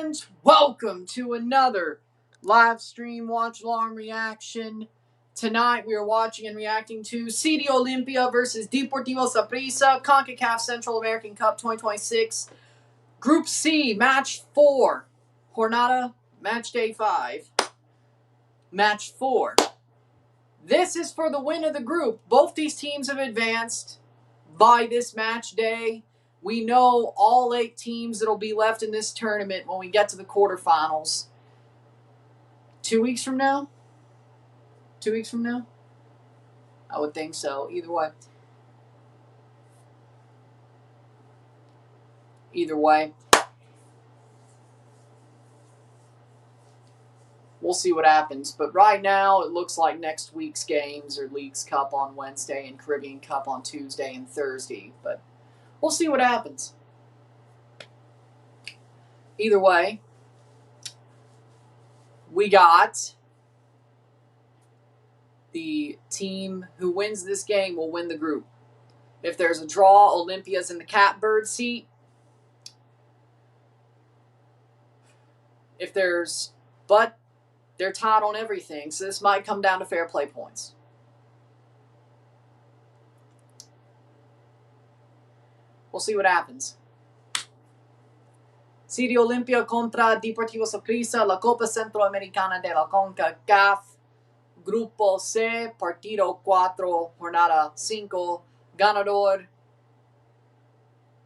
And welcome to another live stream watch-along reaction. Tonight we are watching and reacting to CD Olimpia versus Deportivo Saprissa, CONCACAF Central American Cup 2026. Group C, Match 4. Jornada, Match Day 5. Match 4. This is for the win of the group. Both these teams have advanced by this match day. We know all 8 teams that will be left in this tournament when we get to the quarterfinals. 2 weeks from now? 2 weeks from now? I would think so. Either way. Either way. We'll see what happens. But right now, it looks like next week's games are Leagues Cup on Wednesday and Caribbean Cup on Tuesday and Thursday. But we'll see what happens. Either way, we got the team who wins this game will win the group. If there's a draw, Olympia's in the catbird seat. But they're tied on everything, so this might come down to fair play points. We'll see what happens. CD Olimpia contra Deportivo Saprissa, la Copa Centroamericana de la CONCACAF. Grupo C, Partido 4, Jornada 5. Ganador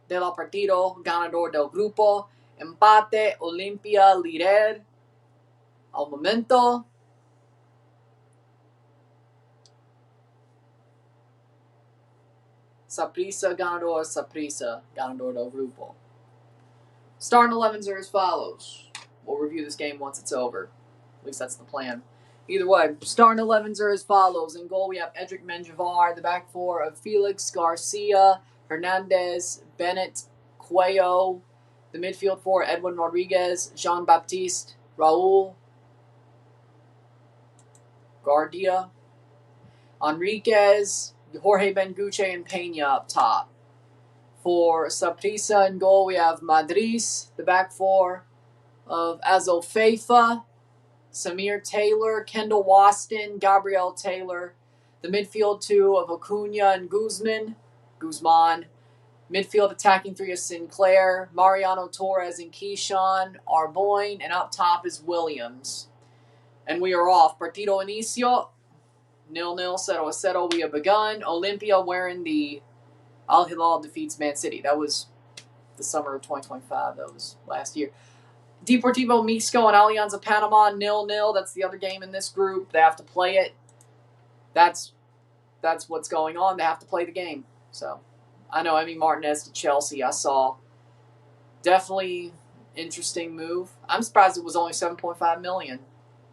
del partido, ganador del grupo. Empate, Olimpia líder al momento. Saprissa, ganador del grupo. Starting 11s are as follows. We'll review this game once it's over. At least that's the plan. Either way, starting 11s are as follows. In goal, we have Edric Menjivar. The back four of Felix Garcia, Fernandez, Bennett, Cuello. The midfield four, Edwin Rodriguez, Jean-Baptiste, Raul, Guardia, Enriquez, Jorge Benguche, and Peña up top. For Saprissa in goal, we have Madris. The back four of Azofeifa, Samir Taylor, Kendall Waston, Gabriel Taylor. The midfield two of Acuna and Guzman. Midfield attacking three of Sinclair, Mariano Torres and Keyshawn, Arboin, and up top is Williams. And we are off. Partido inicio, 0-0, 0-0. We have begun. Olimpia wearing the Al Hilal defeats Man City. That was the summer of 2025. That was last year. Deportivo Mixco and Alianza Panama, 0-0. That's the other game in this group. They have to play it. That's what's going on. They have to play the game. So, I know Emi Martinez to Chelsea. I saw. Definitely interesting move. I'm surprised it was only $7.5 million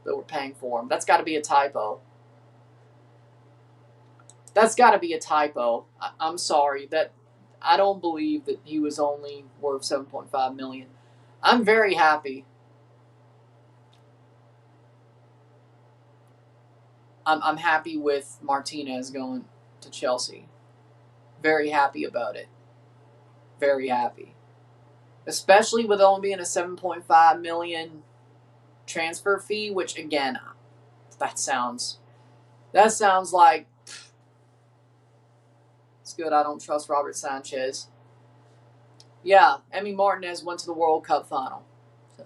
that we're paying for him. That's got to be a typo. That's got to be a typo. I'm sorry. I don't believe that he was only worth $7.5 million. I'm very happy. I'm happy with Martinez going to Chelsea. Very happy about it. Very happy. Especially with only being a $7.5 million transfer fee, which again, that sounds like it's good. I don't trust Robert Sanchez. Yeah, Emi Martinez went to the World Cup final. So.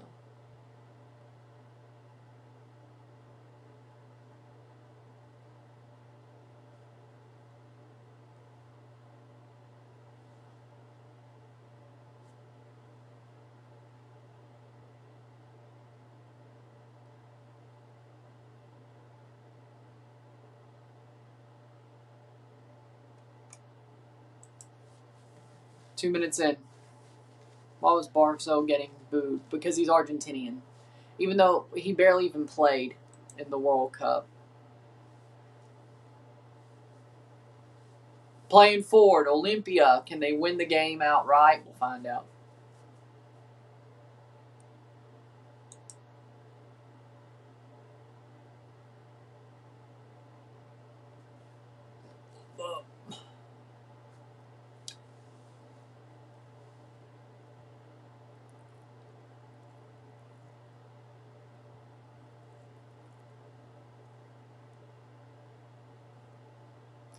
Two minutes in. Why was Barso getting booed? Because he's Argentinian. Even though he barely even played in the World Cup. Playing forward, Olimpia. Can they win the game outright? We'll find out.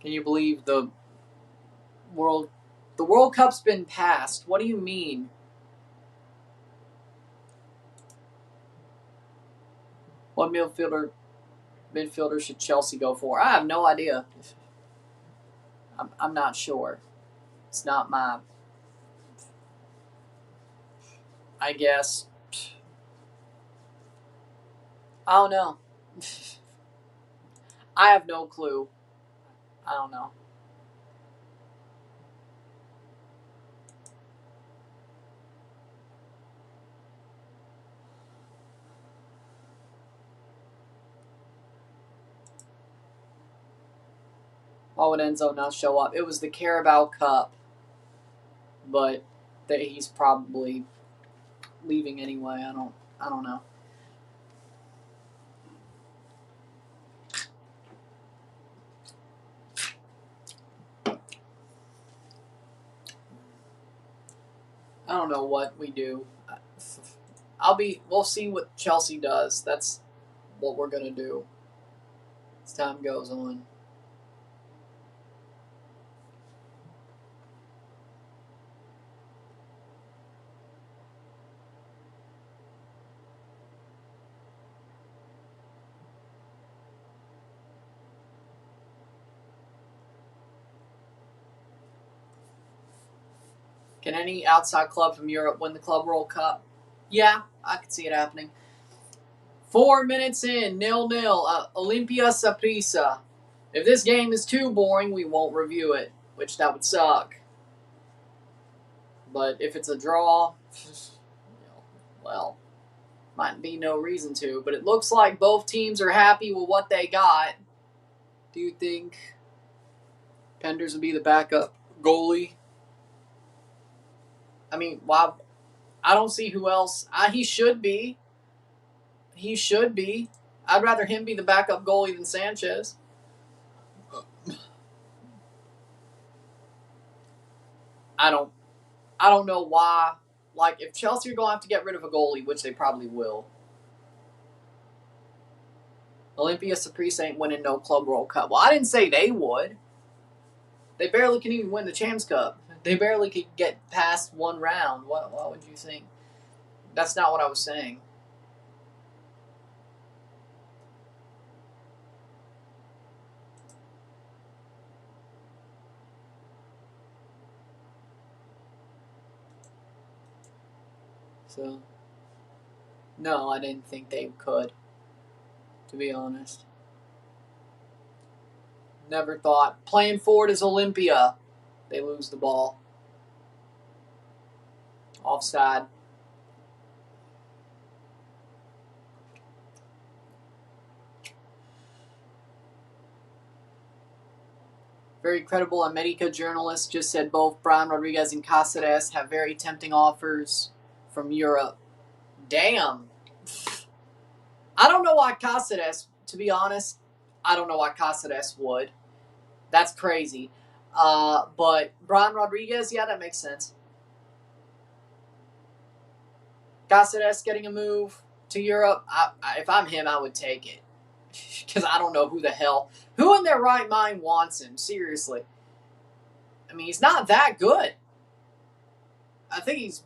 Can you believe the World Cup's been passed? What do you mean? What midfielder should Chelsea go for? I have no idea. I'm not sure. It's not my... I guess. I don't know. I have no clue. I don't know. Why would Enzo not show up? It was the Carabao Cup. But he's probably leaving anyway. I don't know. I don't know what we do. We'll see what Chelsea does. That's what we're gonna do as time goes on. Can any outside club from Europe win the Club World Cup? Yeah, I could see it happening. 4 minutes in, 0-0. Olimpia Saprissa. If this game is too boring, we won't review it, which that would suck. But if it's a draw, well, might be no reason to. But it looks like both teams are happy with what they got. Do you think Penders would be the backup goalie? I mean, wow. I don't see who else. He should be. He should be. I'd rather him be the backup goalie than Sanchez. I don't know why. Like, if Chelsea are going to have to get rid of a goalie, which they probably will, Olimpia Saprissa ain't winning no Club World Cup. Well, I didn't say they would. They barely can even win the Champs Cup. They barely could get past one round. What would you think? That's not what I was saying. So, no, I didn't think they could, to be honest. Never thought. Playing forward is Olimpia. They lose the ball. Offside. Very credible America journalist just said both Brian Rodriguez and Cáceres have very tempting offers from Europe. Damn. I don't know why Cáceres, to be honest, I don't know why Cáceres would. That's crazy. But Brian Rodriguez, yeah, that makes sense. Cáceres getting a move to Europe, if I'm him, I would take it. Because I don't know who in their right mind wants him, seriously. I mean, he's not that good. I think he's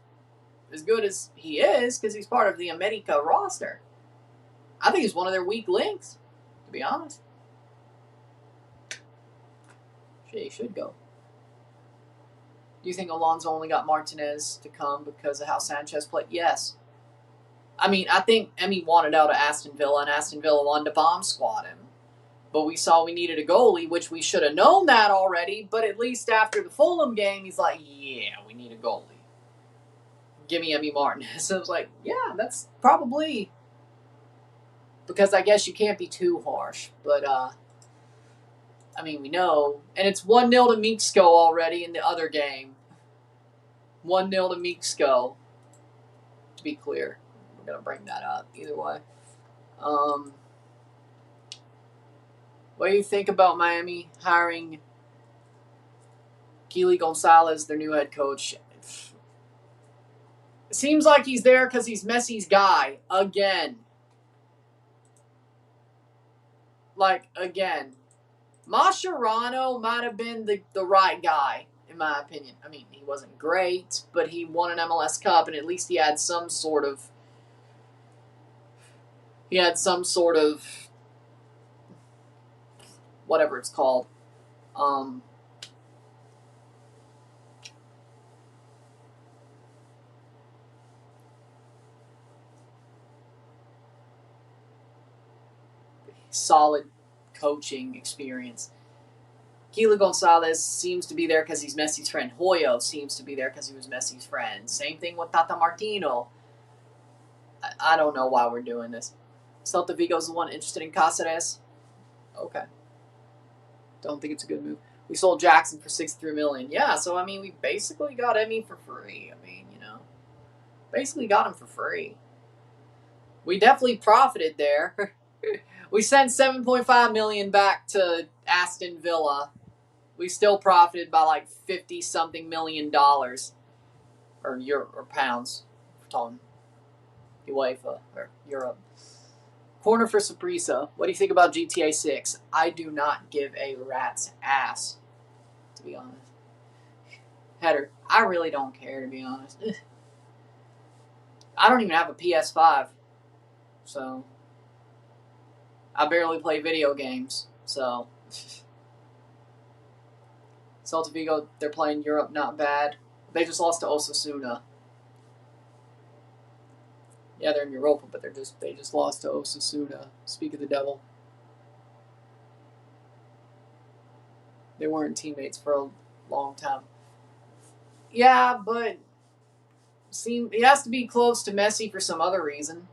as good as he is because he's part of the America roster. I think he's one of their weak links, to be honest. Shit, he should go. Do you think Alonso only got Martinez to come because of how Sanchez played? Yes. I mean, I think Emmy wanted out of Aston Villa, and Aston Villa wanted to bomb squad him. But we saw we needed a goalie, which we should have known that already. But at least after the Fulham game, he's like, yeah, we need a goalie. Give me Emmy Martinez. I was like, yeah, that's probably... Because I guess you can't be too harsh. But, I mean, we know. And it's 1-0 to Mexico already in the other game. 1-0 to Mexico. To be clear. We're going to bring that up either way. What do you think about Miami hiring Keely Gonzalez, their new head coach? It seems like he's there because he's Messi's guy. Again. Like, again. Mascherano might have been the right guy, in my opinion. I mean, he wasn't great, but he won an MLS Cup, and at least he had some sort of whatever it's called. Solid coaching experience. Keila Gonzalez seems to be there because he's Messi's friend. Hoyo seems to be there because he was Messi's friend. Same thing with Tata Martino. I don't know why we're doing this. Celta Vigo's the one interested in Cáceres. Okay. Don't think it's a good move. We sold Jackson for $63 million. Yeah, so I mean, we basically got Emmy for free. I mean, basically got him for free. We definitely profited there. We sent $7.5 million back to Aston Villa. We still profited by like $50-something million, or pounds. We're talking UEFA or Europe. Corner for Saprissa. What do you think about GTA 6? I do not give a rat's ass, to be honest. Header. I really don't care, to be honest. I don't even have a PS5, so I barely play video games, so Celta Vigo, they're playing Europe, not bad. They just lost to Osasuna. Yeah, they're in Europa, but they just lost to Osasuna. Speak of the devil. They weren't teammates for a long time. Yeah, but he has to be close to Messi for some other reason.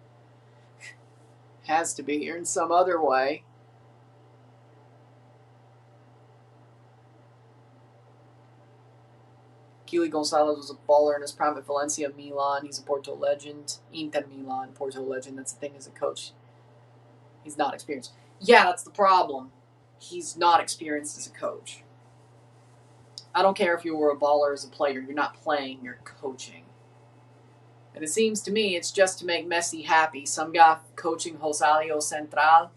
Has to be, or in some other way. Keila Gonzalez was a baller in his prime at Valencia, Milan. He's a Porto legend. Inter Milan, Porto legend. That's the thing as a coach. He's not experienced. Yeah, that's the problem. He's not experienced as a coach. I don't care if you were a baller as a player. You're not playing, you're coaching. And it seems to me it's just to make Messi happy. Some guy coaching Rosario Central,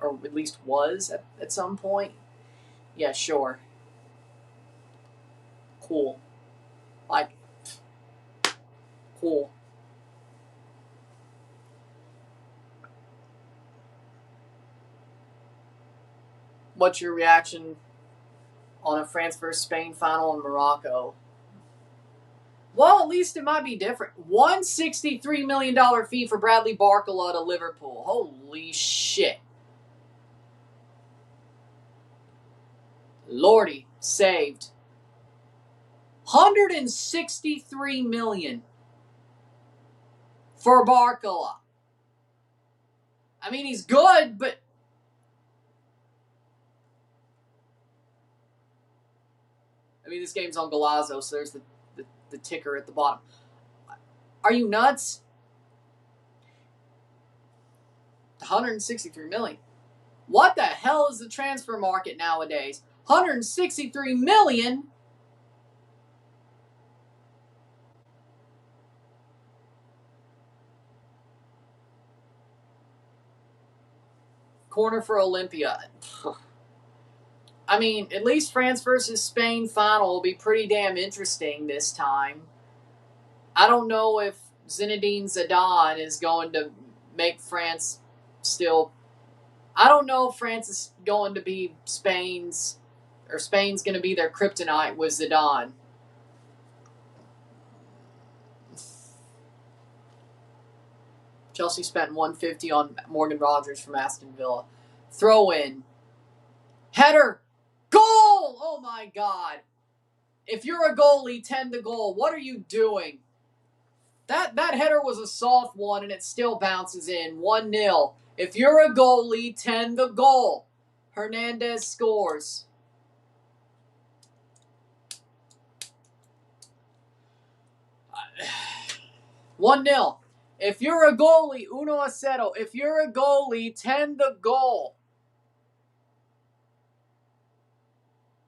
or at least was at some point. Yeah, sure. Cool. Like, cool. What's your reaction on a France versus Spain final in Morocco? Well, at least it might be different. $163 million fee for Bradley Barcola to Liverpool. Holy shit. Lordy, saved. $163 million for Barcola. I mean, he's good, but I mean, this game's on Golazo, so there's the ticker at the bottom. Are you nuts? $163 million. What the hell is the transfer market nowadays? $163 million. Corner for Olimpia. I mean, at least France versus Spain final will be pretty damn interesting this time. I don't know if Zinedine Zidane is going to make France still. I don't know if France is going to be Spain's going to be their kryptonite with Zidane. Chelsea spent $150 on Morgan Rogers from Aston Villa. Throw in. Header. Goal! Oh my God. If you're a goalie, tend the goal. What are you doing? That header was a soft one and it still bounces in. 1-0. If you're a goalie, tend the goal. Fernandez scores. One 0. If you're a goalie, 1-0. If you're a goalie, tend the goal.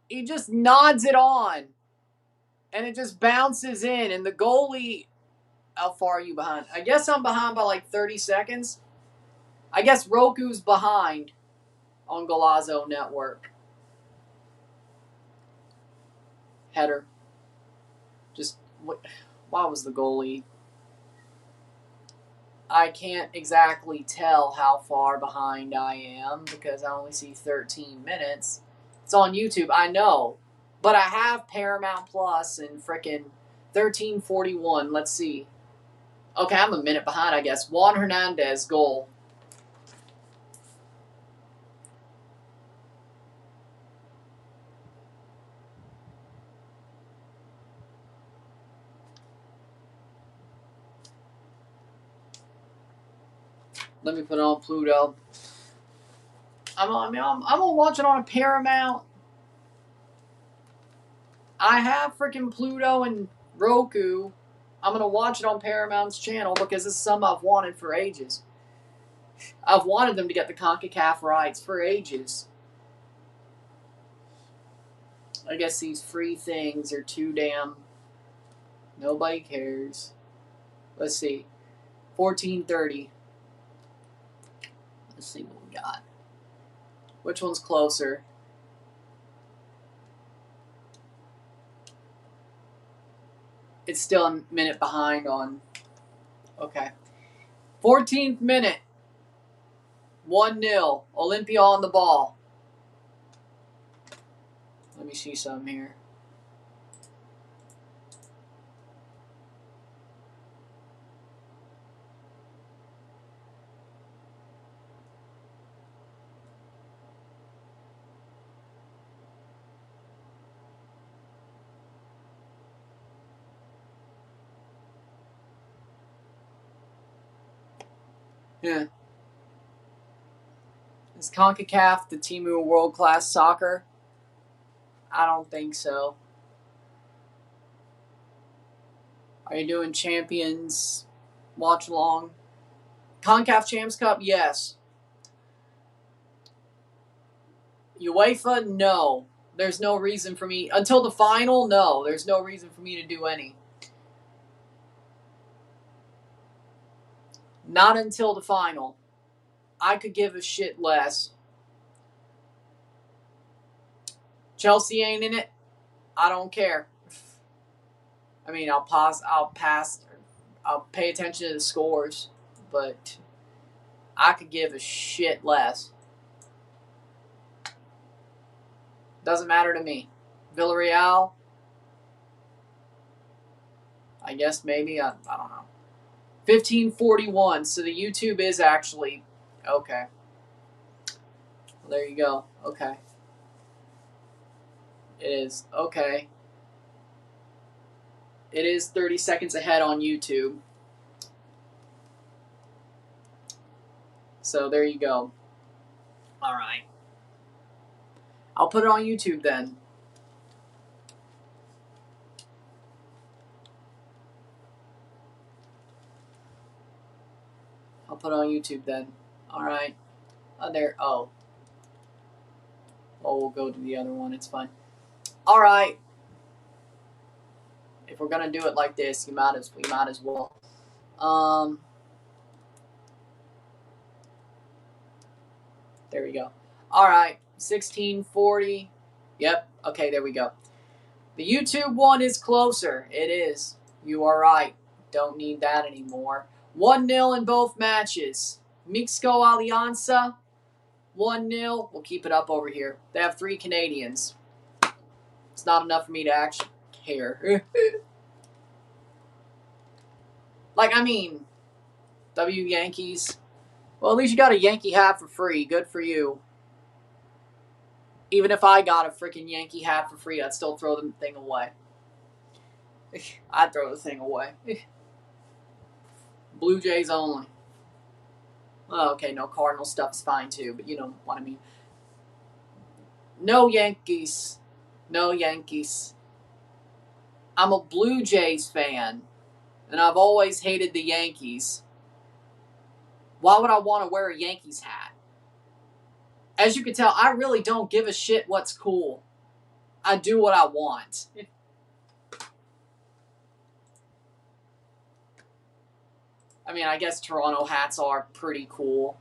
He just nods it on. And it just bounces in. And the goalie... How far are you behind? I guess I'm behind by like 30 seconds. I guess Roku's behind. on Golazo Network. Header. Just, why was the goalie? I can't exactly tell how far behind I am because I only see 13 minutes. It's on YouTube, I know. But I have Paramount Plus and frickin' 13:41. Let's see. Okay, I'm a minute behind, I guess. Juan Fernandez goal. Let me put it on Pluto. I'm gonna watch it on a Paramount. I have freaking Pluto and Roku. I'm gonna watch it on Paramount's channel because this is something I've wanted for ages. I've wanted them to get the CONCACAF rights for ages. I guess these free things are too damn. Nobody cares. Let's see. 14:30. Let's see what we got. Which one's closer? It's still a minute behind on. Okay. 14th minute. 1-0. Olimpia on the ball. Let me see some here. Yeah. Is CONCACAF the team of world-class soccer? I don't think so. Are you doing Champions Watchalong? CONCACAF Champs Cup? Yes. UEFA? No. There's no reason for me. Until the final? No. There's no reason for me to do any. Not until the final. I could give a shit less. Chelsea ain't in it. I don't care. I mean, I'll pay attention to the scores, but I could give a shit less. Doesn't matter to me. Villarreal, I guess maybe, I don't know. 15:41, so the YouTube is actually, okay. Well, there you go, okay. It is, okay. It is 30 seconds ahead on YouTube. So there you go. All right. I'll put it on YouTube then. I'll put it on YouTube then. All right. There. Oh. Oh, we'll go to the other one. It's fine. All right. If we're gonna do it like this, we might as well. There we go. All right. 16:40. Yep. Okay. There we go. The YouTube one is closer. It is. You are right. Don't need that anymore. 1-0 in both matches. Mixco Alianza, 1-0. We'll keep it up over here. They have 3 Canadians. It's not enough for me to actually care. Like, I mean, W Yankees. Well, at least you got a Yankee hat for free. Good for you. Even if I got a freaking Yankee hat for free, I'd still throw the thing away. I'd throw the thing away. Blue Jays only. Oh, okay, no, Cardinal stuff's fine too, but you know what I mean. No Yankees. No Yankees. I'm a Blue Jays fan, and I've always hated the Yankees. Why would I want to wear a Yankees hat? As you can tell, I really don't give a shit what's cool. I do what I want. I mean, I guess Toronto hats are pretty cool.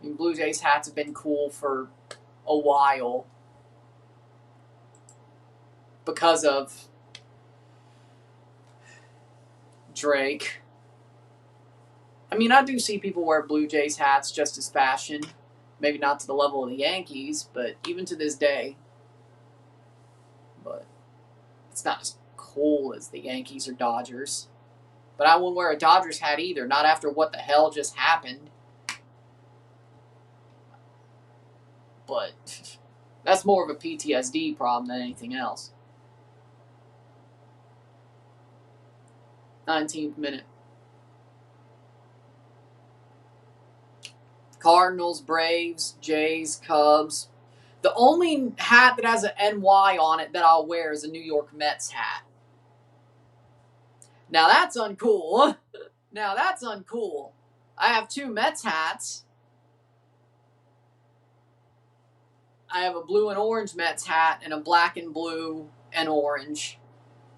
I mean, Blue Jays hats have been cool for a while because of Drake. I mean, I do see people wear Blue Jays hats just as fashion. Maybe not to the level of the Yankees, but even to this day. But it's not as cool as the Yankees or Dodgers. But I wouldn't wear a Dodgers hat either, not after what the hell just happened. But that's more of a PTSD problem than anything else. 19th minute. Cardinals, Braves, Jays, Cubs. The only hat that has an NY on it that I'll wear is a New York Mets hat. Now that's uncool. Now that's uncool. I have 2 Mets hats. I have a blue and orange Mets hat and a black and blue and orange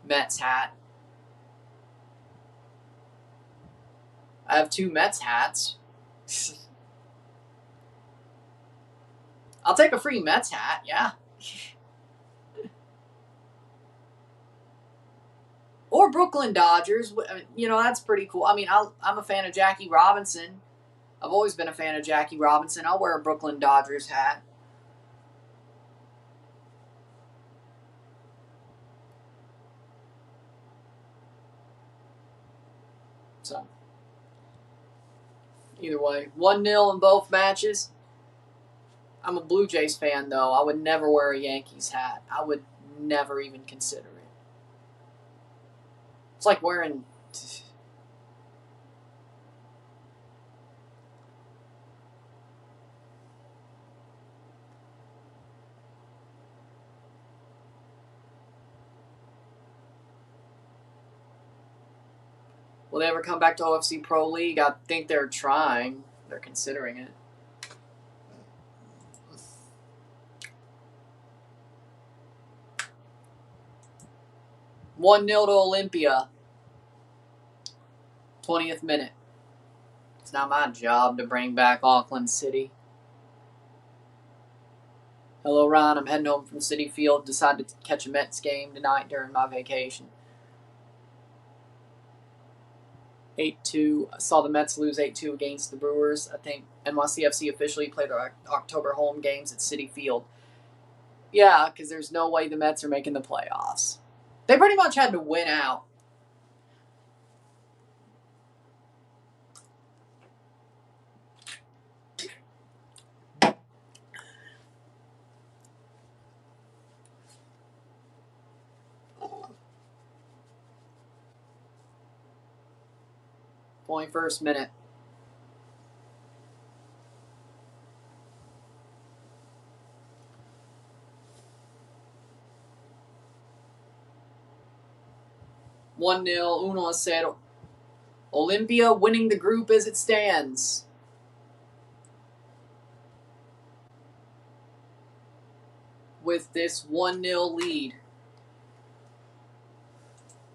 Mets hat. I have 2 Mets hats. I'll take a free Mets hat, yeah. Or Brooklyn Dodgers. You know, that's pretty cool. I mean, I'm a fan of Jackie Robinson. I've always been a fan of Jackie Robinson. I'll wear a Brooklyn Dodgers hat. So, either way, 1-0 in both matches. I'm a Blue Jays fan, though. I would never wear a Yankees hat. I would never even consider it. It's like wearing... Will they ever come back to OFC Pro League? I think they're trying. They're considering it. One 0 to Olimpia. 20th minute. It's not my job to bring back Auckland City. Hello, Ron. I'm heading home from City Field. Decided to catch a Mets game tonight during my vacation. 8-2. I saw the Mets lose 8-2 against the Brewers. I think NYCFC officially played their October home games at City Field. Yeah, because there's no way the Mets are making the playoffs. They pretty much had to win out. First minute. One 0 1-0. Olimpia winning the group as it stands. With this 1-0 lead.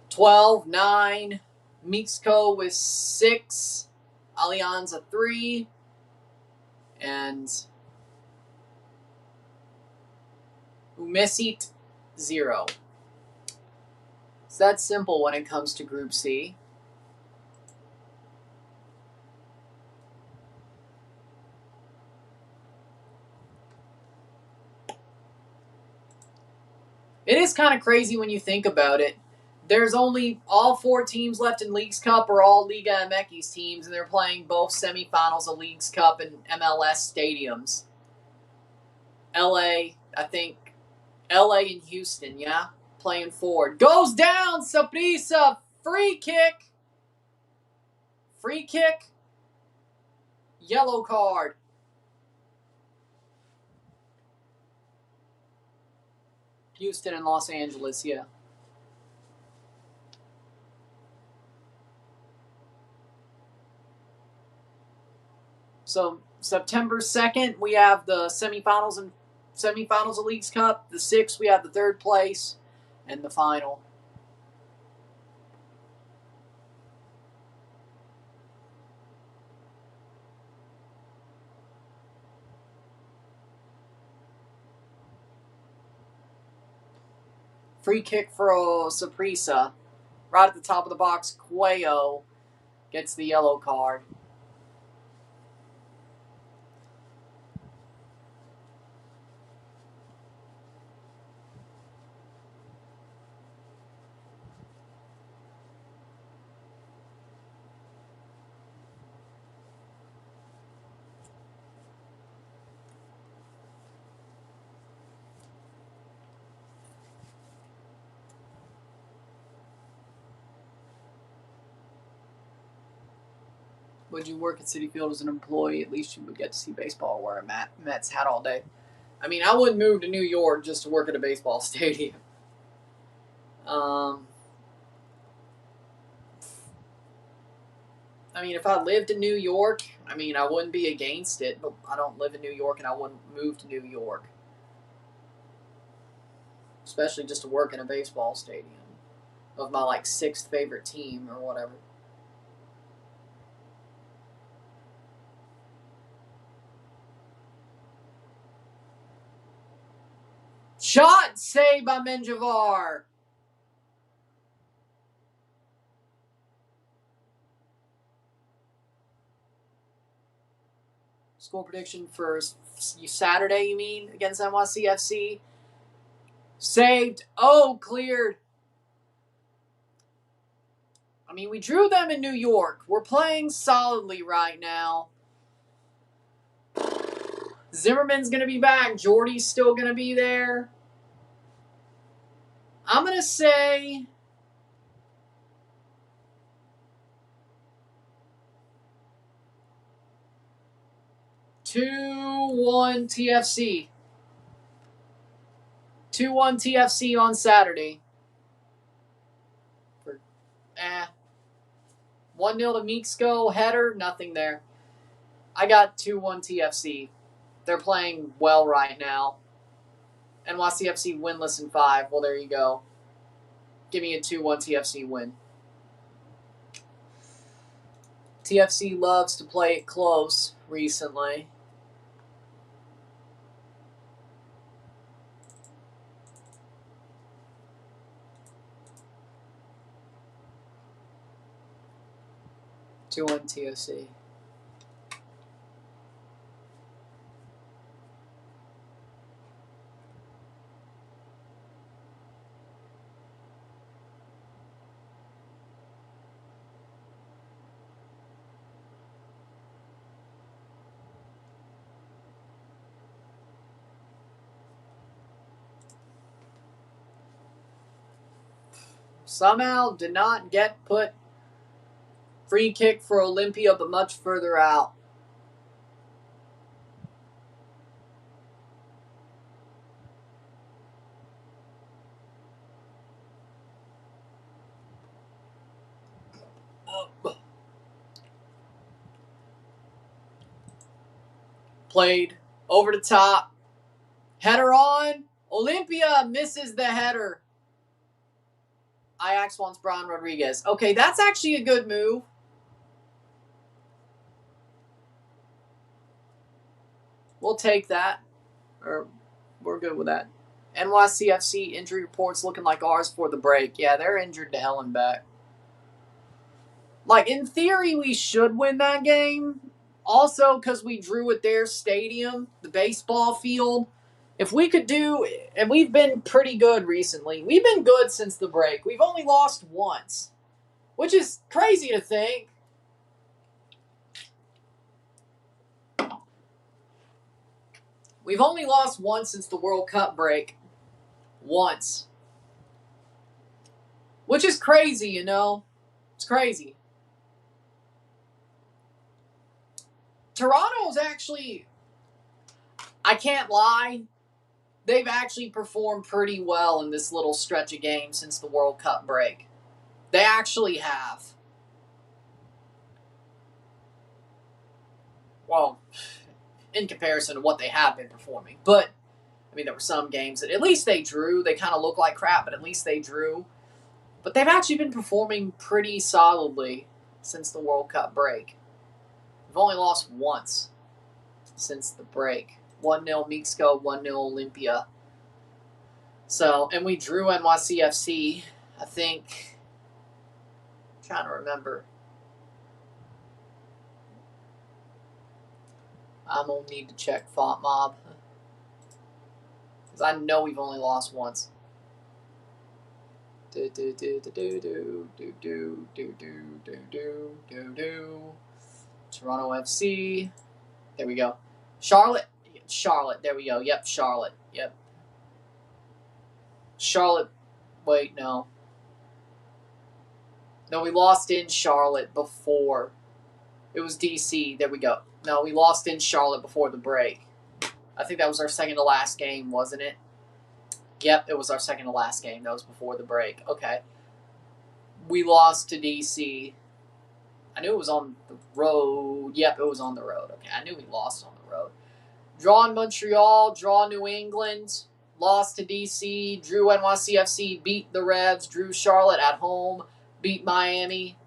12-9. Mexico with 6. Alianza 3. And Umesit 0. It's that simple when it comes to Group C. It is kind of crazy when you think about it. There's only all 4 teams left in Leagues Cup are all Liga MX teams, and they're playing both semifinals of Leagues Cup and MLS stadiums. LA, I think, LA and Houston, yeah? Playing forward. Goes down, Saprissa, free kick. Free kick. Yellow card. Houston and Los Angeles, yeah. So September 2nd, we have the semifinals of Leagues Cup. The 6th, we have the 3rd place and the final. Free kick for Saprissa. Right at the top of the box, Cuello gets the yellow card. Would you work at Citi Field as an employee? At least you would get to see baseball wear a Mets hat all day. I mean, I wouldn't move to New York just to work at a baseball stadium. I mean, if I lived in New York, I mean, I wouldn't be against it, but I don't live in New York and I wouldn't move to New York. Especially just to work in a baseball stadium of my, like, 6th favorite team or whatever. Shot saved by Menjivar. Score prediction for Saturday, you mean, against NYCFC? Saved. Oh, cleared. I mean, we drew them in New York. We're playing solidly right now. Zimmerman's going to be back. Jordy's still going to be there. I'm going to say 2-1 TFC. 2-1 TFC on Saturday. 1-0 to Meeksko. Header, nothing there. I got 2-1 TFC. They're playing well right now. NYCFC winless in 5. Well, there you go. Give me a 2-1 TFC win. TFC loves to play it close recently. Two on TFC. Somehow did not get put. Free kick for Olimpia, but much further out. Played over the top. Header on. Olimpia misses the header. Ajax wants Brian Rodriguez. Okay, that's actually a good move. We'll take that. Or we're good with that. NYCFC injury reports looking like ours for the break. Yeah, they're injured to hell and back. Like, in theory, we should win that game. Also, because we drew at their stadium, the baseball field. If we could do, and we've been pretty good recently. We've been good since the break. We've only lost once, which is crazy to think. We've only lost once since the World Cup break. Once. Which is crazy, you know? It's crazy. Toronto's actually, I can't lie, they've actually performed pretty well in this little stretch of games since the World Cup break. They actually have. Well, in comparison to what they have been performing. But, I mean, there were some games that at least they drew. They kind of look like crap, but at least they drew. But they've actually been performing pretty solidly since the World Cup break. We've only lost once since the break. 1-0 Meeksko, 1-0 Olimpia. So, and we drew NYCFC, I think. I'm trying to remember. I'm going to need to check Font Mob. Because I know we've only lost once. Toronto FC. There we go. Charlotte. There we go. Yep, Charlotte. Yep. Charlotte. Wait, no. No, we lost in Charlotte before. It was DC. There we go. No, we lost in Charlotte before the break. I think that was our second to last game, wasn't it? Yep, it was our second to last game. That was before the break. Okay. We lost to DC. I knew it was on the road. Yep, it was on the road. Okay, I knew we lost on the road. Draw in Montreal, draw New England, lost to DC, drew NYCFC, beat the Revs, drew Charlotte at home, beat Miami.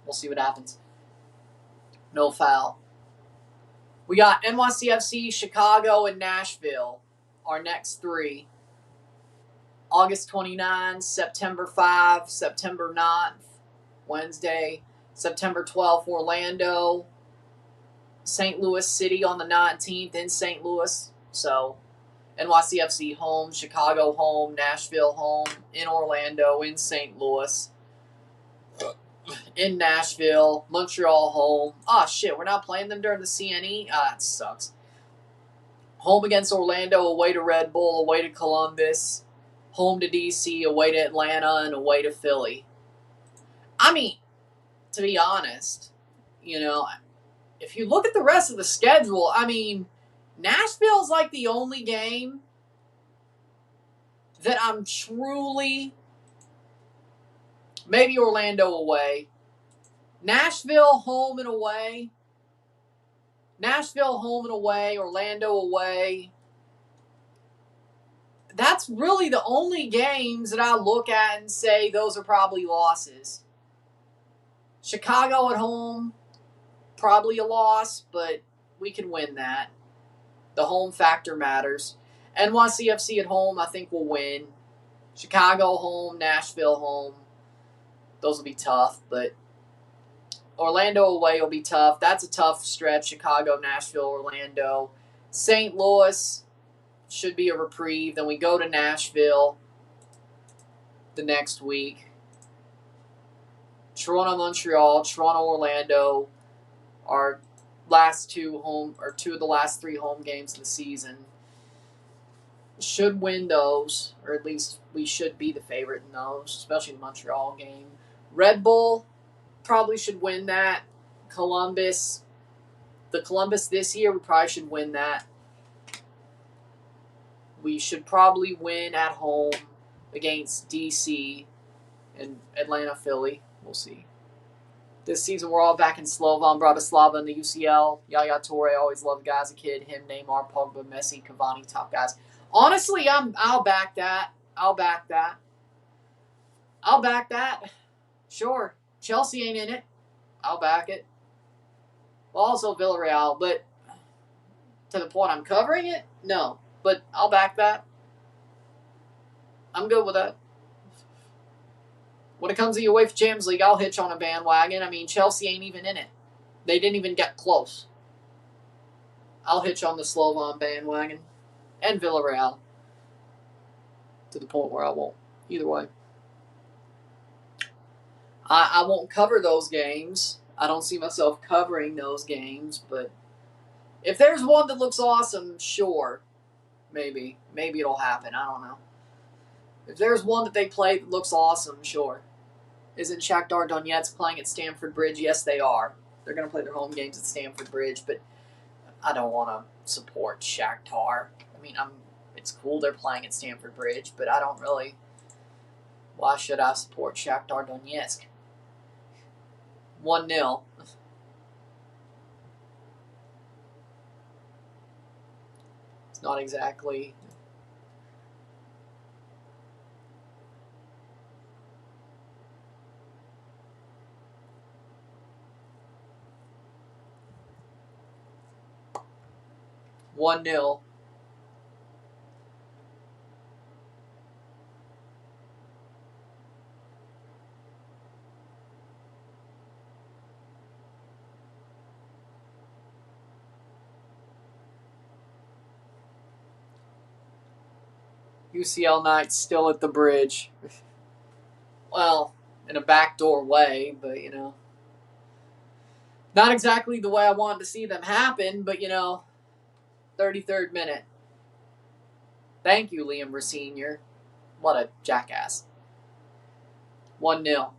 We'll see what happens. No foul. We got NYCFC, Chicago, and Nashville, our next three. August 29, September 5, September 9th, Wednesday, September 12th, Orlando, St. Louis City on the 19th in St. Louis. So NYCFC home, Chicago home, Nashville home, in Orlando, in St. Louis, in Nashville, Montreal home. Ah, shit, we're not playing them during the CNE? Ah, that sucks. Home against Orlando, away to Red Bull, away to Columbus, home to DC, away to Atlanta, and away to Philly. I mean, to be honest, you know, if you look at the rest of the schedule, I mean, Nashville's like the only game that I'm truly, maybe Orlando away, Nashville home and away, Orlando away. That's really the only games that I look at and say those are probably losses. Chicago at home, probably a loss, but we can win that. The home factor matters. NYCFC at home, I think we'll win. Chicago home, Nashville home. Those will be tough, but Orlando away will be tough. That's a tough stretch. Chicago, Nashville, Orlando. St. Louis should be a reprieve. Then we go to Nashville the next week. Toronto, Montreal, Toronto, Orlando, our last two of the last three home games of the season. Should win those, or at least we should be the favorite in those, especially the Montreal game. Red Bull probably should win that. Columbus this year, we probably should win that. We should probably win at home against DC and Atlanta, Philly. We'll see. This season, we're all back in Slovan, Bratislava in the UCL. Yaya Toure, always loved the guy as a kid. Him, Neymar, Pogba, Messi, Cavani, top guys. Honestly, I'll back that. Sure. Chelsea ain't in it. I'll back it. Well, also Villarreal, but to the point I'm covering it? No. But I'll back that. I'm good with that. When it comes to the UEFA Champions League, I'll hitch on a bandwagon. I mean, Chelsea ain't even in it. They didn't even get close. I'll hitch on the Slovan bandwagon. And Villarreal. To the point where I won't. Either way. I won't cover those games. I don't see myself covering those games. But if there's one that looks awesome, sure. Maybe. Maybe it'll happen. I don't know. If there's one that they play that looks awesome, sure. Isn't Shakhtar Donetsk playing at Stamford Bridge? Yes, they are. They're going to play their home games at Stamford Bridge, but I don't want to support Shakhtar. I mean, it's cool they're playing at Stamford Bridge, but I don't really. Why should I support Shakhtar Donetsk? 1-0. It's not exactly. One 0 UCL Knights still at the bridge. Well, in a backdoor way, but, you know. Not exactly the way I wanted to see them happen, but, you know, 33rd minute. Thank you, Liam Sr. What a jackass. 1-0.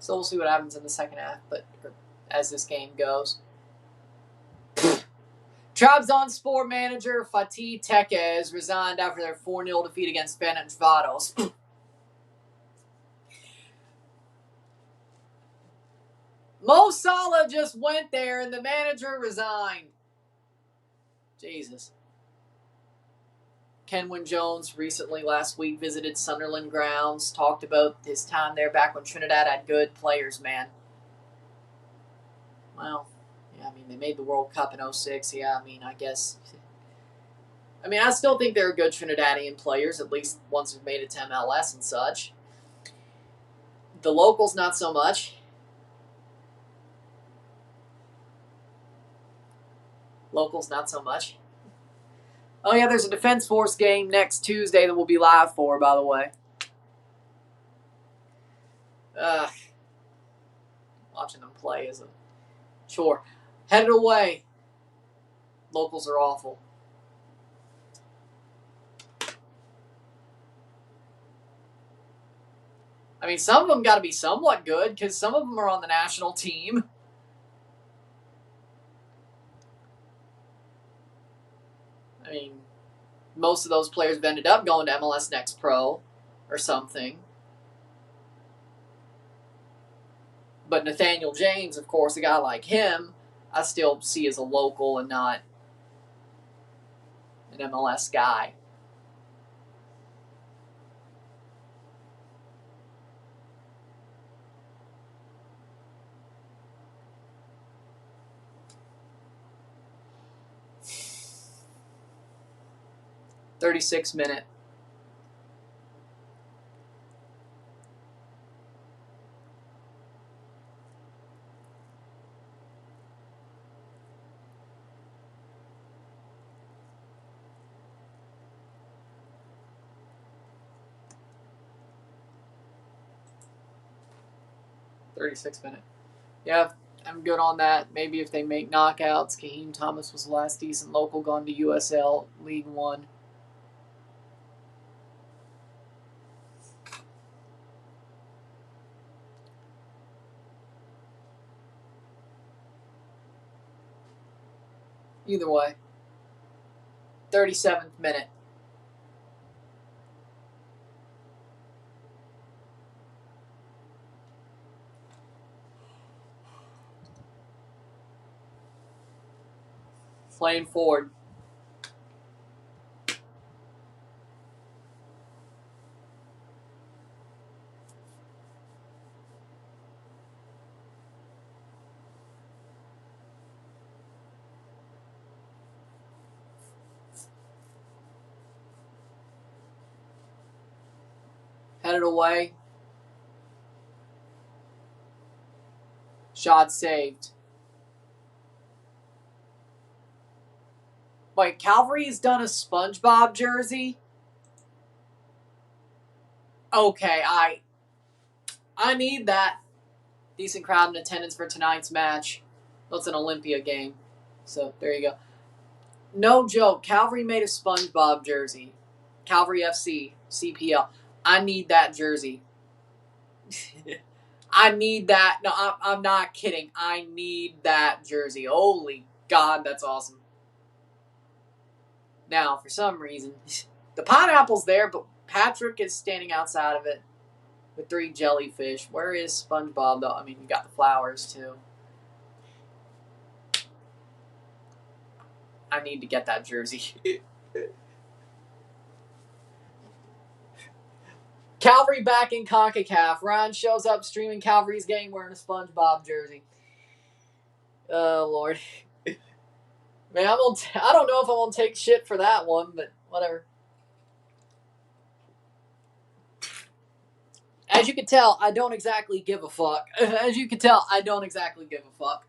So we'll see what happens in the second half, but as this game goes. Trabzonspor manager Fatih Tekke resigned after their 4-0 defeat against Fenerbahce. Mo Salah just went there and the manager resigned. Jesus. Kenwyne Jones recently last week visited Sunderland grounds, talked about his time there back when Trinidad had good players, man. Well, yeah, I mean, they made the World Cup in 2006. Yeah, I mean, I guess. I mean, I still think they're good Trinidadian players, at least ones who've made it to MLS and such. The locals, not so much. Locals, not so much. Oh, yeah, there's a Defense Force game next Tuesday that we'll be live for, by the way. Watching them play is a chore. Headed away. Locals are awful. I mean, some of them got to be somewhat good because some of them are on the national team. I mean, most of those players have ended up going to MLS Next Pro or something. But Nathaniel James, of course, a guy like him, I still see as a local and not an MLS guy. .36 minute. Yeah, I'm good on that. Maybe if they make knockouts, Kaheem Thomas was the last decent local gone to USL League One. Either way. 37th minute. Playing forward. Headed away. Shot saved. Wait, Calvary's done a SpongeBob jersey? Okay, I need that. Decent crowd in attendance for tonight's match. Well, it's an Olimpia game. So, there you go. No joke. Calvary made a SpongeBob jersey. Calvary FC, CPL. I need that jersey. I need that. No, I'm not kidding. I need that jersey. Holy God, that's awesome. Now, for some reason, the pineapple's there, but Patrick is standing outside of it with 3 jellyfish. Where is SpongeBob, though? I mean, you got the flowers, too. I need to get that jersey. Calvary back in CONCACAF. Ryan shows up streaming Calvary's game wearing a SpongeBob jersey. Oh, Lord. Man, I don't know if I'm going to take shit for that one, but whatever. As you can tell, I don't exactly give a fuck. As you can tell, I don't exactly give a fuck.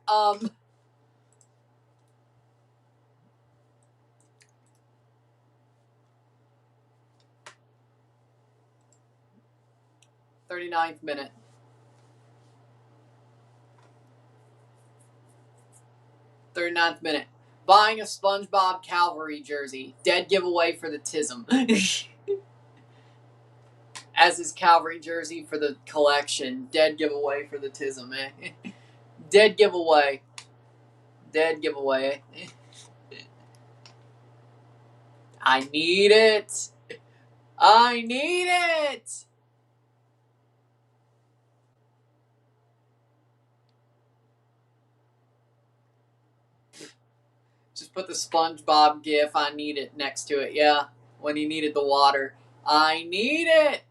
39th minute. Buying a SpongeBob Calvary jersey. Dead giveaway for the Tism. As is Calvary jersey for the collection. Dead giveaway for the Tism, eh? Dead giveaway. I need it. Just put the SpongeBob gif, I need it, next to it. Yeah, when he needed the water. I need it.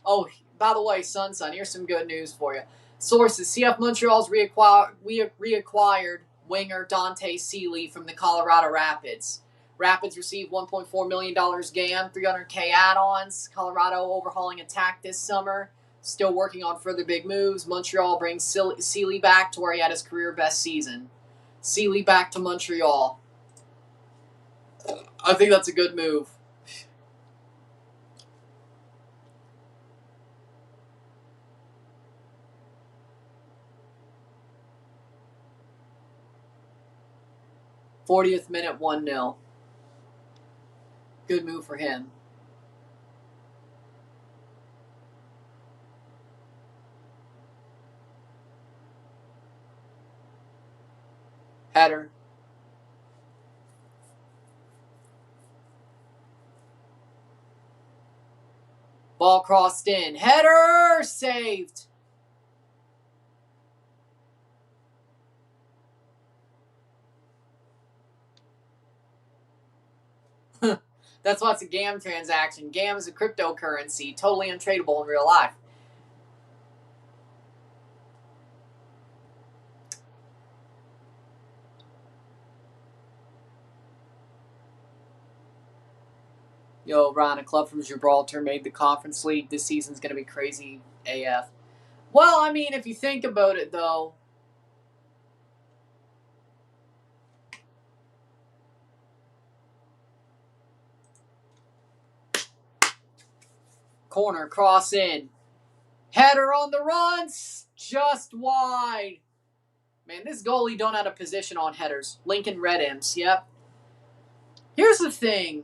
Oh, by the way, son, here's some good news for you. Sources, CF Montreal's reacquired winger Dante Seeley from the Colorado Rapids. Rapids received $1.4 million GAM, $300K add-ons. Colorado overhauling attack this summer. Still working on further big moves. Montreal brings Seeley back to where he had his career best season. Seeley back to Montreal. I think that's a good move. '40th minute, 1-0. Good move for him. Header. Ball crossed in. Header! Saved. That's why it's a GAM transaction. GAM is a cryptocurrency, totally untradeable in real life. Yo, Ron, a club from Gibraltar made the Conference League. This season's going to be crazy AF. Well, I mean, if you think about it, though. Corner, cross in. Header on the runs, just wide. Man, this goalie don't have a position on headers. Lincoln Red Imps, yep. Here's the thing.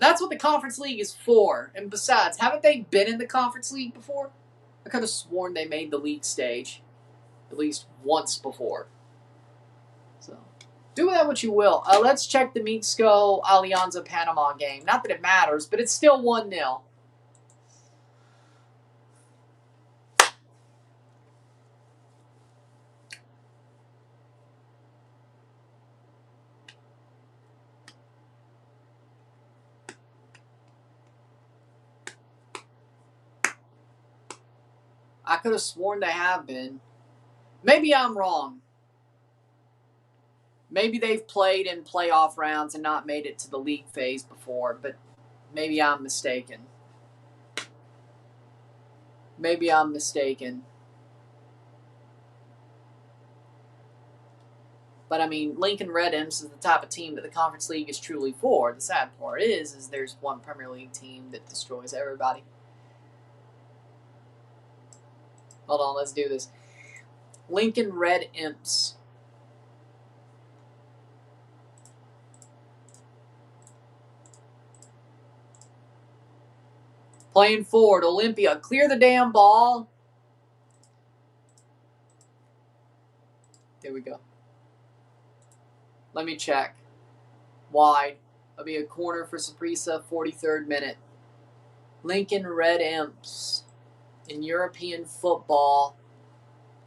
That's what the Conference League is for. And besides, haven't they been in the Conference League before? I could have sworn they made the league stage at least once before. So, do with that what you will. Let's check the Mexico Alianza Panama game. Not that it matters, but it's still 1-0. I could have sworn they have been. Maybe I'm wrong. Maybe they've played in playoff rounds and not made it to the league phase before, but maybe I'm mistaken. But, I mean, Lincoln Red Imps is the type of team that the Conference League is truly for. The sad part is there's one Premier League team that destroys everybody. Hold on, let's do this. Lincoln Red Imps. Playing forward, Olimpia. Clear the damn ball. There we go. Let me check. Wide. That'll be a corner for Saprissa, 43rd minute. Lincoln Red Imps. In European football.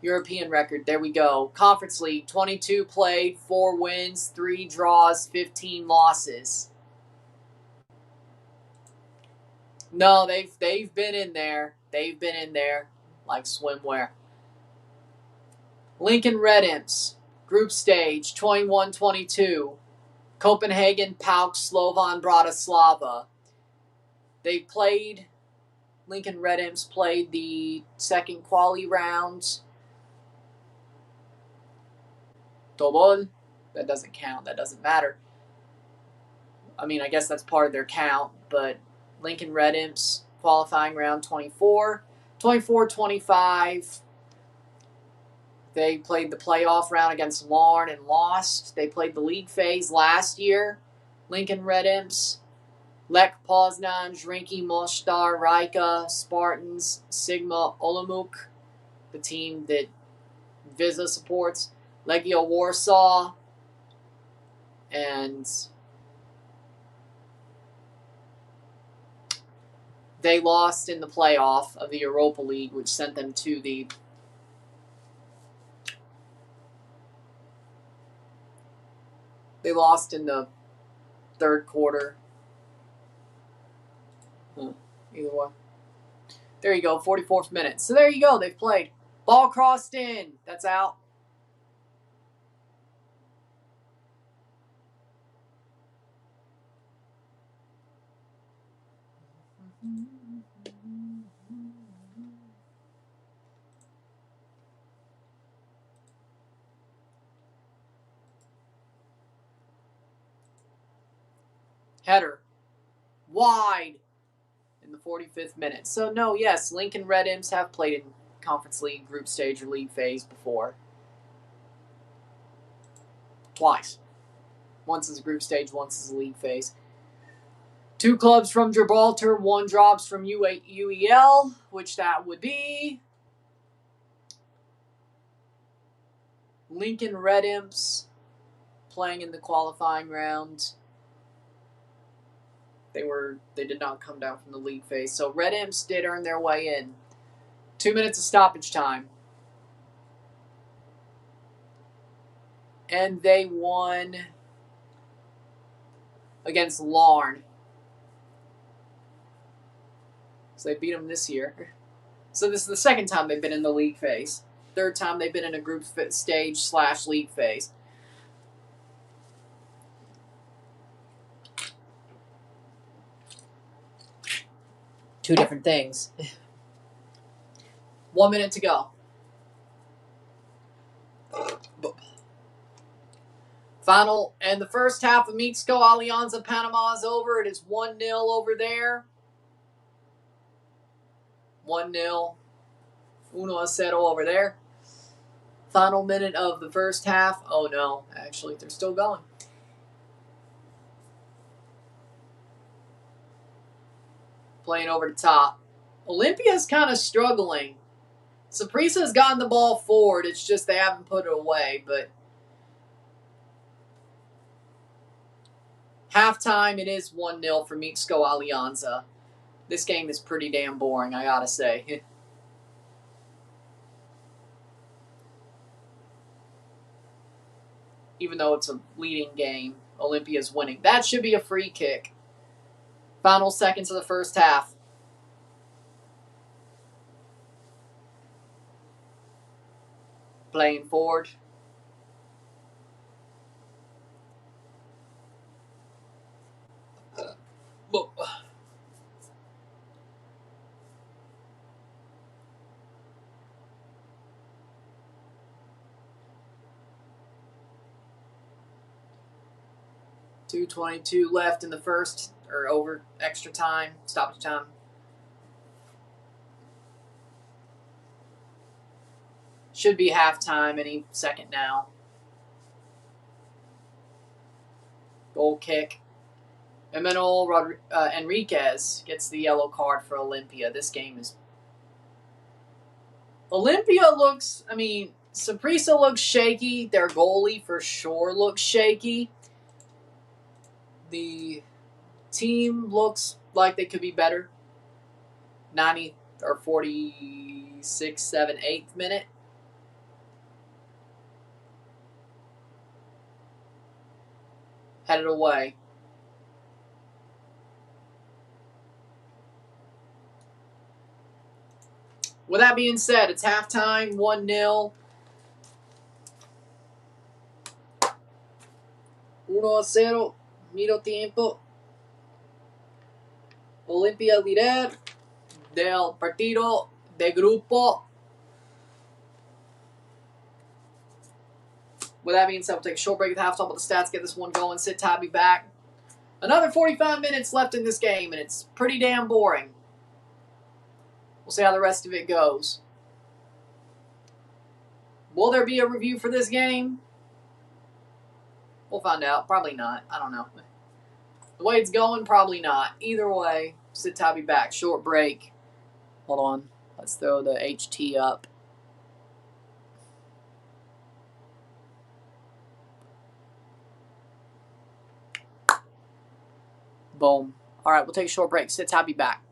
European record. There we go. Conference League. 22 played, 4 wins, 3 draws, 15 losses. No, they've been in there. They've been in there like swimwear. Lincoln Red Imps, group stage, 21-22. Copenhagen, Pauk, Slovan, Bratislava. They played, Lincoln Red Imps played the second quali round. Tobol, that doesn't count. That doesn't matter. I mean, I guess that's part of their count, but Lincoln Red Imps qualifying round 24. 24-25. They played the playoff round against Larne and lost. They played the league phase last year. Lincoln Red Imps, Lech Poznan, Zrinki, Mostar, Rijeka, Spartans, Sigma, Olomouc, the team that Visa supports, Legia Warsaw, and they lost in the playoff of the Europa League, which sent them to the They lost in the third quarter. Either one. There you go, 44th minute. So there you go, they've played. Ball crossed in. That's out. Header. Wide in the 45th minute. So, no, yes, Lincoln Red Imps have played in Conference League, Group Stage, or League Phase before. Twice. Once as a Group Stage, once as a League Phase. 2 clubs from Gibraltar, 1 drops from UEL, which that would be Lincoln Red Imps playing in the qualifying round. They did not come down from the league phase. So Red Imps did earn their way in. 2 minutes of stoppage time. And they won against Larne. So they beat them this year. So this is the second time they've been in the league phase. Third time they've been in a group stage / league phase. Two different things. 1 minute to go. Final, and the first half of Mixco Alianza Panama is over. It is 1-0 over there. 1-0. 1-0 over there. Final minute of the first half. Oh no, actually, they're still going. Playing over the top. Olimpia's kind of struggling. Saprissa's gotten the ball forward. It's just they haven't put it away. But halftime, it is 1-0 for Mixco Alianza. This game is pretty damn boring, I gotta say. Even though it's a leading game, Olympia's winning. That should be a free kick. Final seconds of the first half. Playing forward. Whoa. .222 left in the first, or over extra time, stoppage time. Should be halftime any second now. Goal kick. Emmanuel Enriquez gets the yellow card for Olimpia. This game is... Olimpia looks... I mean, Saprissa looks shaky. Their goalie for sure looks shaky. The team looks like they could be better. 90 or 46, 7, 8th minute. Headed away. With that being said, it's halftime, 1-0. 1-0, medio tiempo. Olimpia líder del partido de grupo. With that being said, we'll take a short break at halftime with the stats, get this one going, sit tight, be back. Another 45 minutes left in this game, and it's pretty damn boring. We'll see how the rest of it goes. Will there be a review for this game? We'll find out. Probably not. I don't know. The way it's going, probably not. Either way, sit tight, be back. Short break. Hold on. Let's throw the HT up. Boom. All right, we'll take a short break. Sit tight, be back.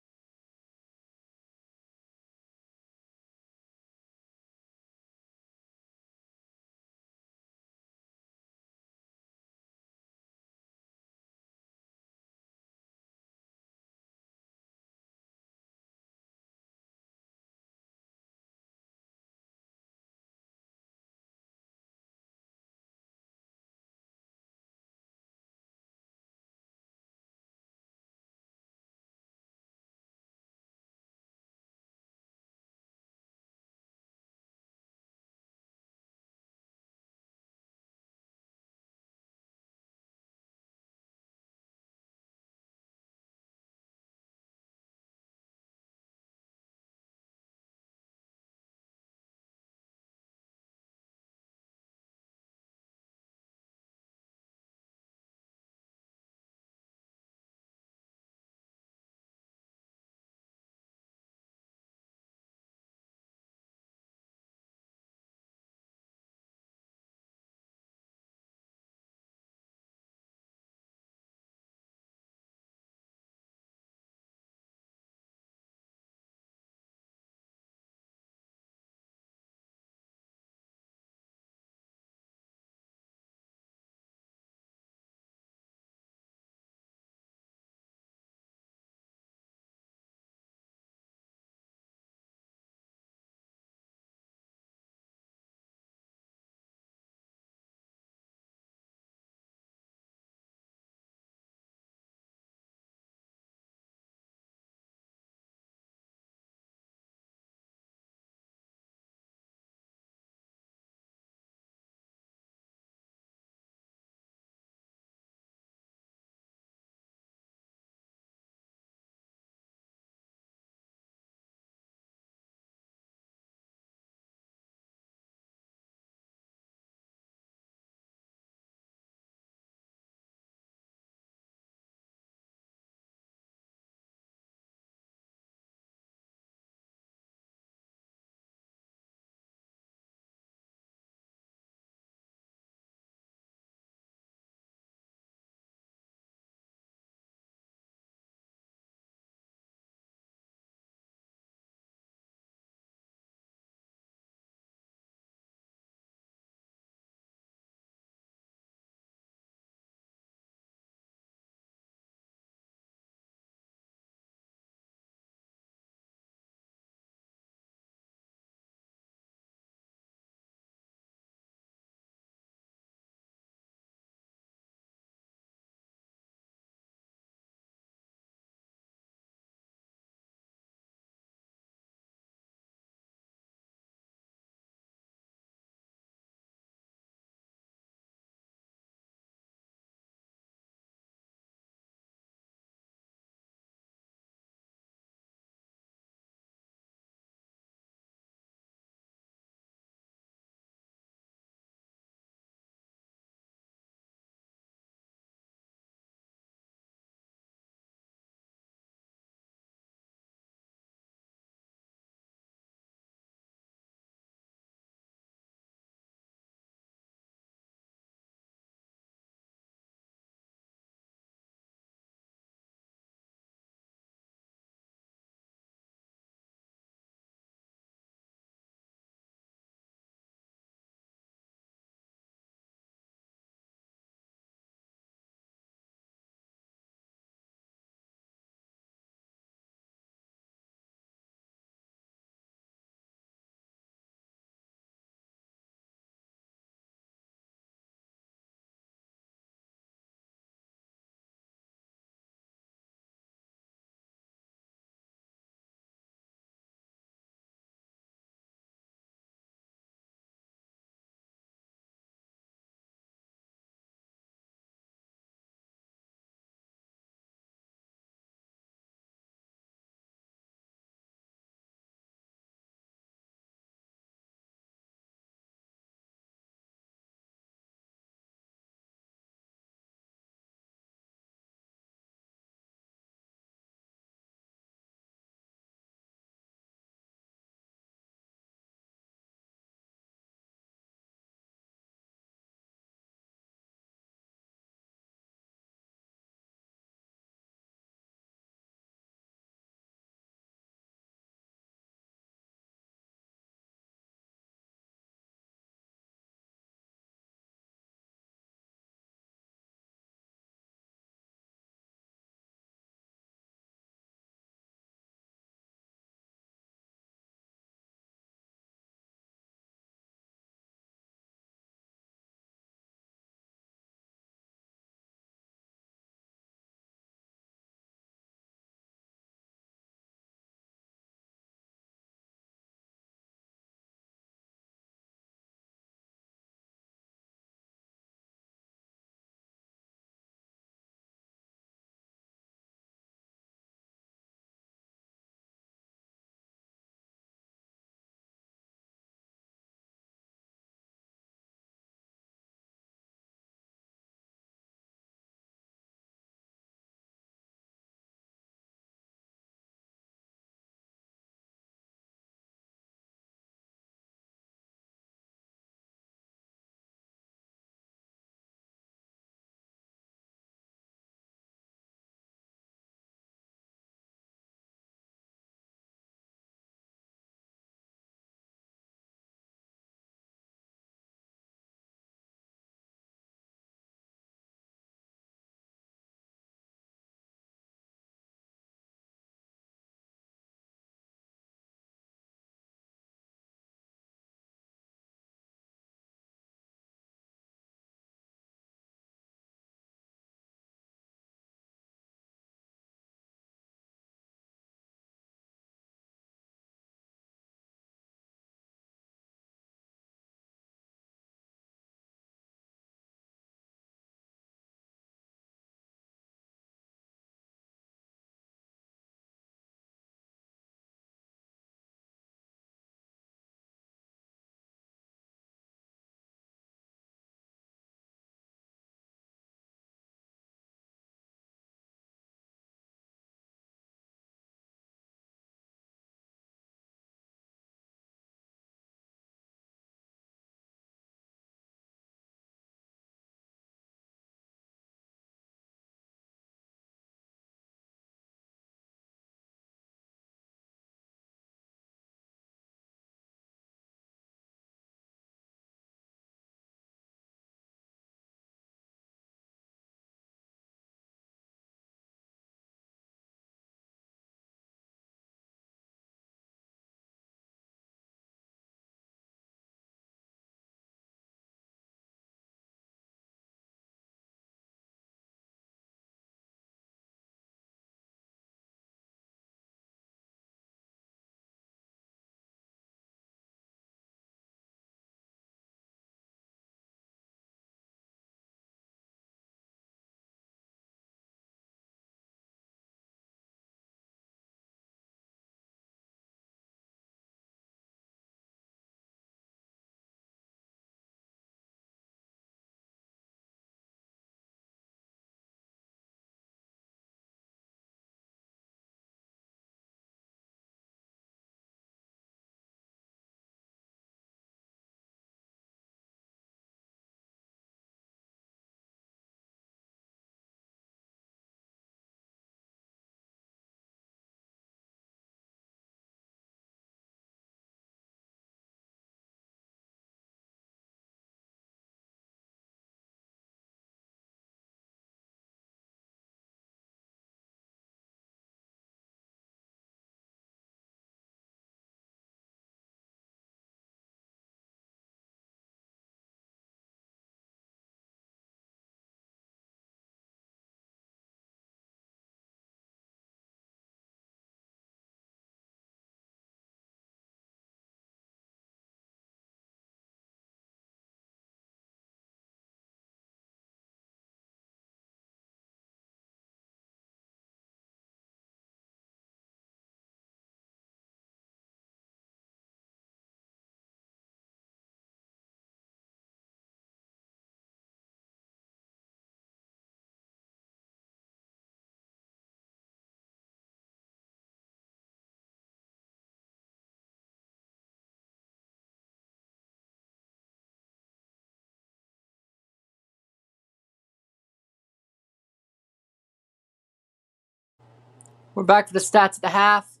We're back for the stats at the half.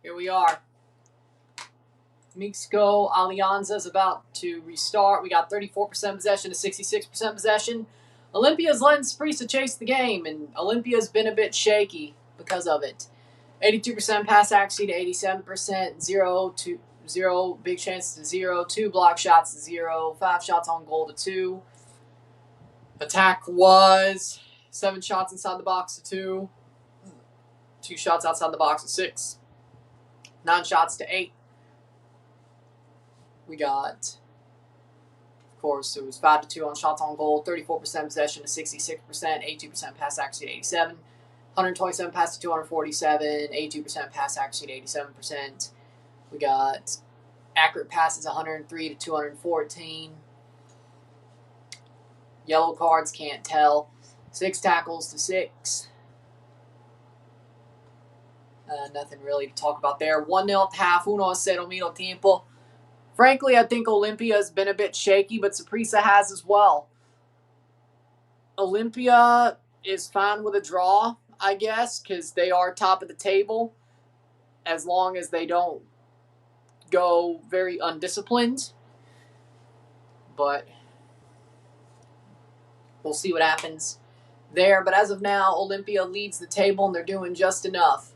Here we are. Mexico Alianza is about to restart. We got 34% possession to 66% possession. Olimpia's letting Saprissa chase the game, and Olimpia's been a bit shaky because of it. 82% pass accuracy to 87%, 0 big chances to 0, 2 block shots to 0, 5 shots on goal to 2. Attack was 7 shots inside the box to 2, 2 shots outside the box to 6, 9 shots to 8. We got, of course, it was 5-2 on shots on goal, 34% possession to 66%, 82% pass accuracy to 87, 127 pass to 247, 82% pass accuracy to 87%. We got accurate passes 103 to 214. Yellow cards, can't tell. 6 tackles to 6. Nothing really to talk about there. 1-0 at the half, 1-0 medio tiempo. Frankly, I think Olimpia has been a bit shaky, but Saprissa has as well. Olimpia is fine with a draw, I guess, because they are top of the table, as long as they don't go very undisciplined. But we'll see what happens there. But as of now, Olimpia leads the table, and they're doing just enough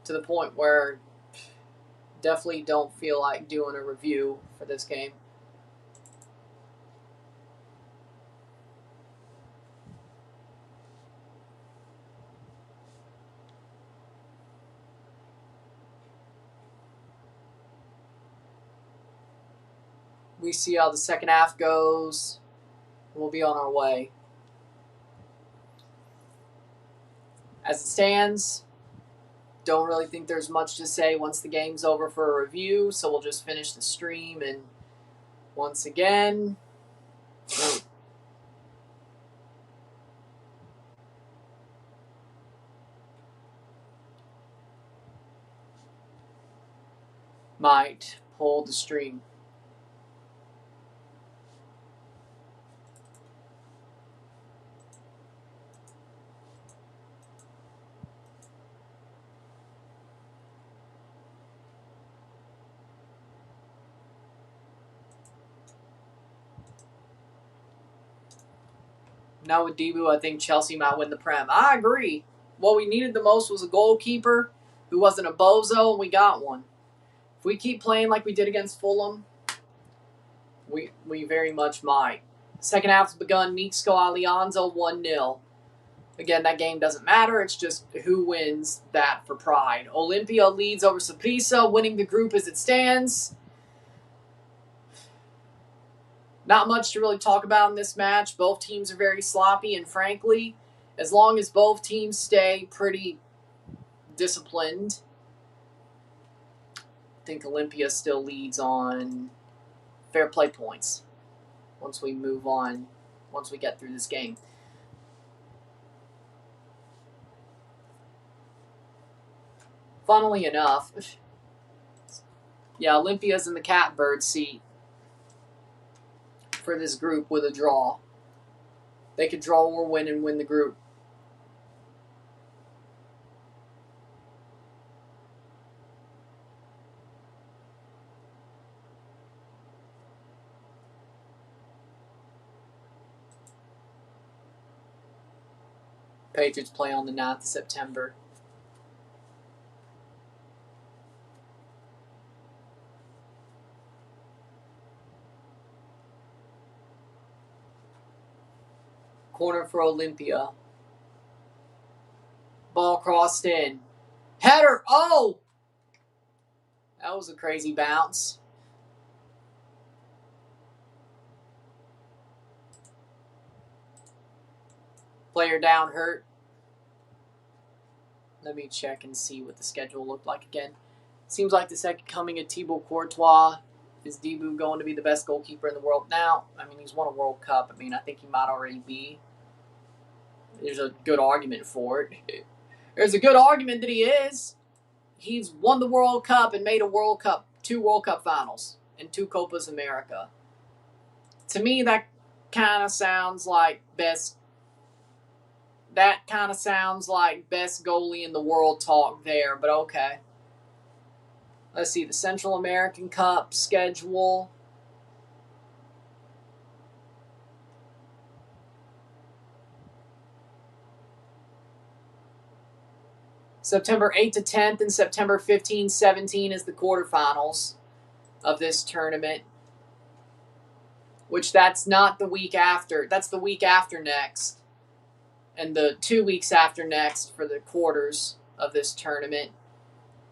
to the point where definitely don't feel like doing a review for this game. We see how the second half goes. We'll be on our way. As it stands, don't really think there's much to say once the game's over for a review, so we'll just finish the stream. And once again, might pull the stream. Now with Debu, I think Chelsea might win the Prem. I agree. What we needed the most was a goalkeeper who wasn't a bozo, and we got one. If we keep playing like we did against Fulham, we very much might. Second half's begun. Mexico Alianza 1-0. Again, that game doesn't matter. It's just who wins that for pride. Olimpia leads over Saprissa, winning the group as it stands. Not much to really talk about in this match. Both teams are very sloppy, and frankly, as long as both teams stay pretty disciplined, I think Olimpia still leads on fair play points once we move on, once we get through this game. Funnily enough, yeah, Olympia's in the catbird seat for this group with a draw. They could draw or win and win the group. Patriots play on the 9th of September. Corner for Olimpia. Ball crossed in. Header! Oh! That was a crazy bounce. Player down, hurt. Let me check and see what the schedule looked like again. Seems like the second coming of Thibaut Courtois. Is Debu going to be the best goalkeeper in the world now? I mean, he's won a World Cup. I mean, I think he might already be. There's a good argument for it. There's a good argument that he is. He's won the World Cup and made a World Cup, 2 World Cup finals and 2 Copas America. To me, that kind of sounds like best That kind of sounds like best goalie in the world talk there, but okay. Let's see, the Central American Cup schedule. September 8th to 10th and September 15, 17 is the quarterfinals of this tournament. Which that's not the week after. That's the week after next. And the 2 weeks after next for the quarters of this tournament.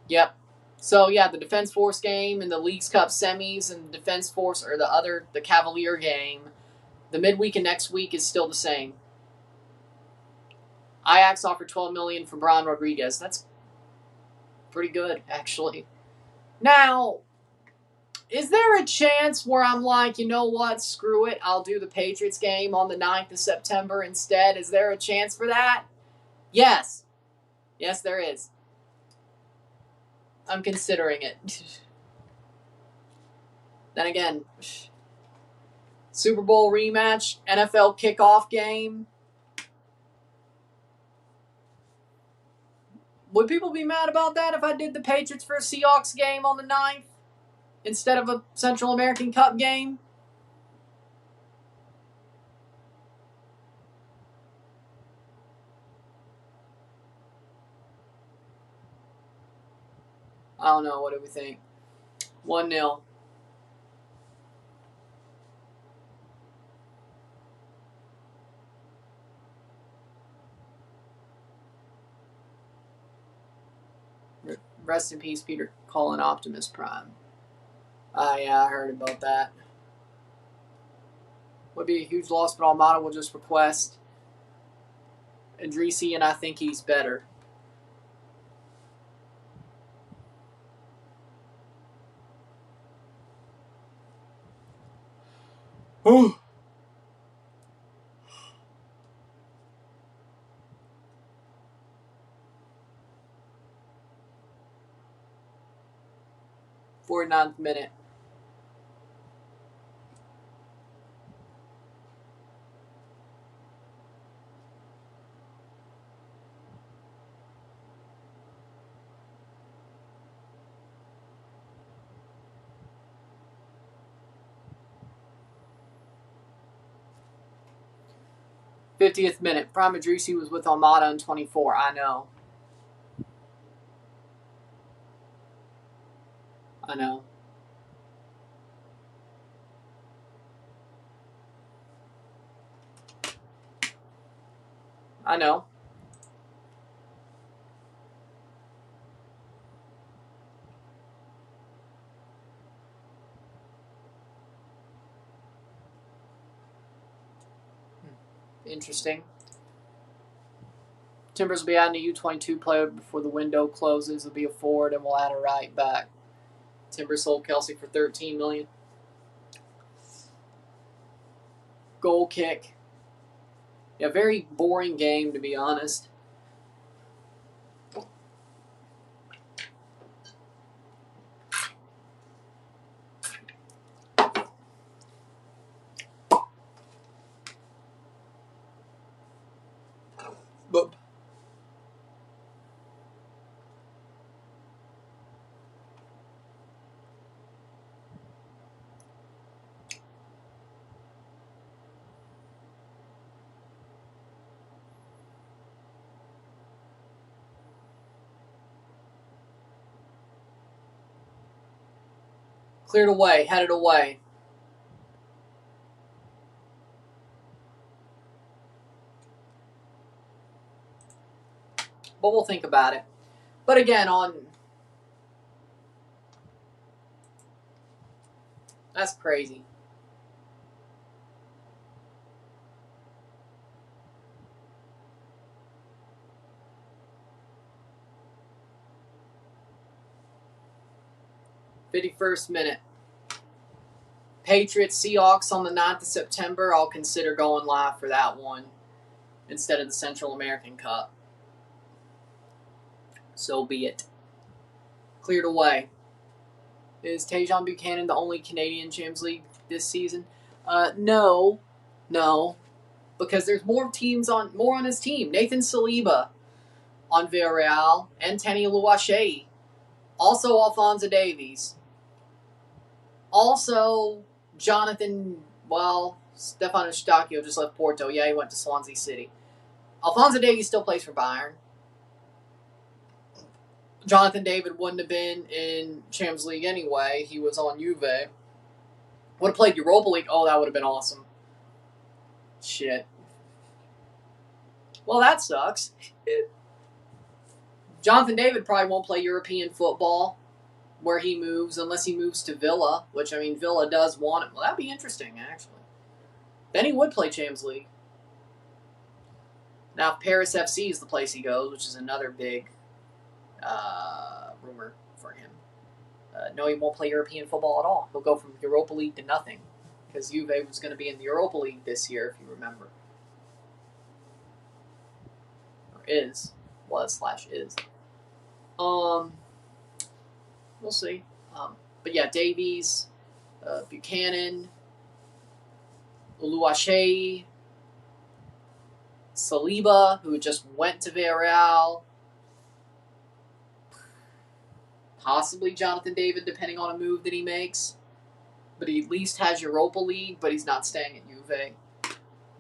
Yep. So, yeah, the Defense Force game and the Leagues Cup semis and the Defense Force, or the Cavalier game, the midweek and next week is still the same. Ajax offered $12 million for Brian Rodriguez. That's pretty good, actually. Now, is there a chance where I'm like, you know what, screw it, I'll do the Patriots game on the 9th of September instead? Is there a chance for that? Yes. Yes, there is. I'm considering it. Then again, Super Bowl rematch, NFL kickoff game. Would people be mad about that if I did the Patriots for a Seahawks game on the 9th instead of a Central American Cup game? I don't know. What do we think? 1-0. Rest in peace, Peter Cullen, Optimus Prime. Yeah, I heard about that. Would be a huge loss, but Almada will just request Idrissi, and I think he's better. Ooh. Ninth minute. '50th minute. Prime Idrissi was with Almada in 24. I know. I know. I know. Interesting. Timbers will be adding a U22 player before the window closes. It'll be a forward, and we'll add a right back. Timbers sold Kelsey for $13 million. Goal kick. Yeah, very boring game, to be honest. But cleared away, headed away. But we'll think about it. But again, that's crazy. '51st minute. Patriots, Seahawks on the 9th of September. I'll consider going live for that one instead of the Central American Cup. So be it. Cleared away. Is Tajon Buchanan the only Canadian Champions League this season? No. because there's more on his team. Nathan Saliba on Villarreal, and Tenny Luache. Also Alphonso Davies. Also Stefano Eustachio just left Porto. Yeah, he went to Swansea City. Alphonso Davies still plays for Bayern. Jonathan David wouldn't have been in Champions League anyway. He was on Juve. Would have played Europa League. Oh, that would have been awesome. Shit. Well, that sucks. Jonathan David probably won't play European football where he moves unless he moves to Villa, which, I mean, Villa does want him. Well, that'd be interesting, actually. Then he would play Champions League. Now, if Paris FC is the place he goes, which is another big rumor for him. No, he won't play European football at all. He'll go from Europa League to nothing because Juve was going to be in the Europa League this year, if you remember. Or is. Was/is. We'll see. But yeah, Davies, Buchanan, Uluache, Saliba, who just went to Villarreal, possibly Jonathan David, depending on a move that he makes. But he at least has Europa League, but he's not staying at Juve.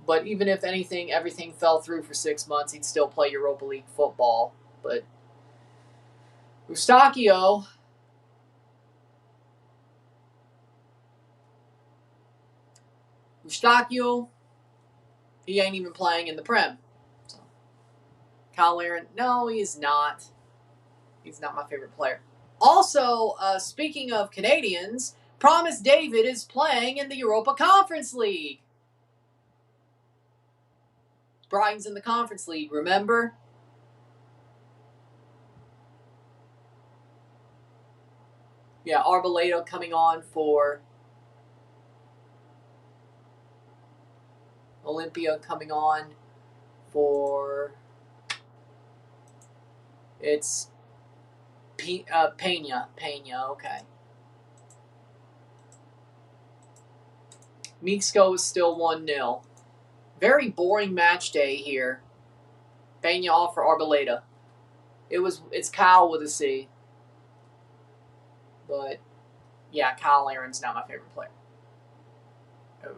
But even if everything fell through for 6 months, he'd still play Europa League football. But Eustachio, he ain't even playing in the Prem. So, Kyle Aaron, no, he's not. He's not my favorite player. Also, speaking of Canadians, Promise David is playing in the Europa Conference League. Brighton's in the Conference League, remember? Yeah, Arboleda coming on for Olimpia, coming on for it's Pena, okay. Mexico is still 1-0. Very boring match day here. Pena off for Arboleda. It's Kyle with a C. But yeah, Kyle Aaron's not my favorite player. Oh.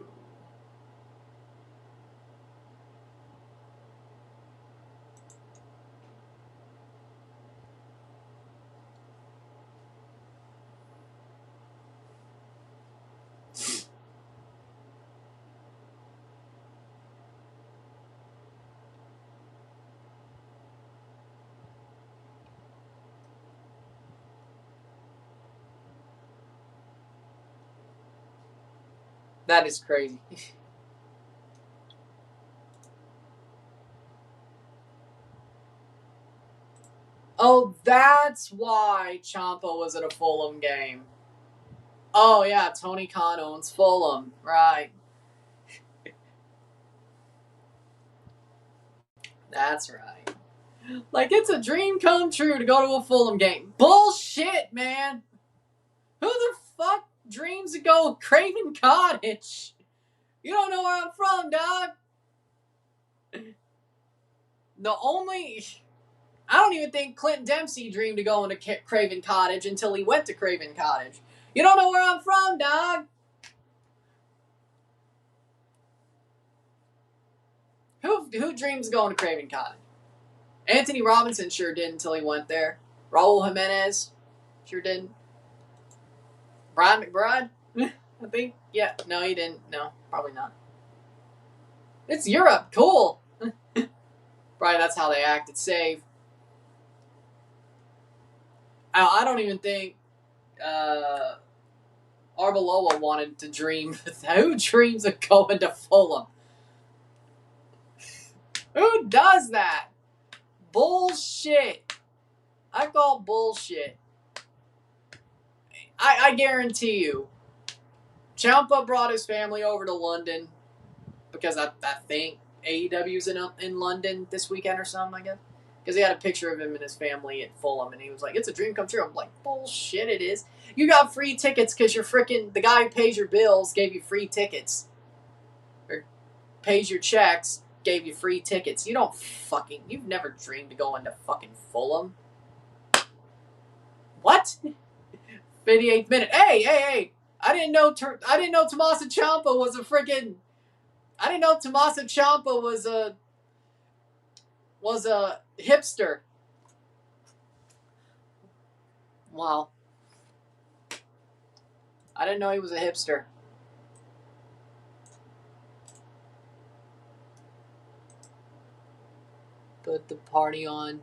That is crazy. Oh, that's why Ciampa was at a Fulham game. Oh, yeah, Tony Khan owns Fulham. Right. That's right. Like, it's a dream come true to go to a Fulham game. Bullshit, man. Who the fuck dreams to go Craven Cottage? You don't know where I'm from, dog. I don't even think Clint Dempsey dreamed of going to Craven Cottage until he went to Craven Cottage. You don't know where I'm from, dog. Who dreams of going to Craven Cottage? Anthony Robinson sure did until he went there. Raul Jimenez sure didn't. Brian McBride? I think. Yeah. No, he didn't. No, probably not. It's Europe. Cool. Right, that's how they act. It's safe. I don't even think Arbeloa wanted to dream. Who dreams of going to Fulham? Who does that? Bullshit. I call bullshit. I guarantee you, Ciampa brought his family over to London because I think AEW's in London this weekend or something, I guess. Because he had a picture of him and his family at Fulham, and he was like, it's a dream come true. I'm like, bullshit, it is. You got free tickets because the guy who pays your bills gave you free tickets. pays your checks, gave you free tickets. You don't fucking... You've never dreamed of going to fucking Fulham. What? 58th minute. Hey. I didn't know Tommaso Ciampa was a freaking... I didn't know Tommaso Ciampa was a hipster. Wow. I didn't know he was a hipster. Put the party on.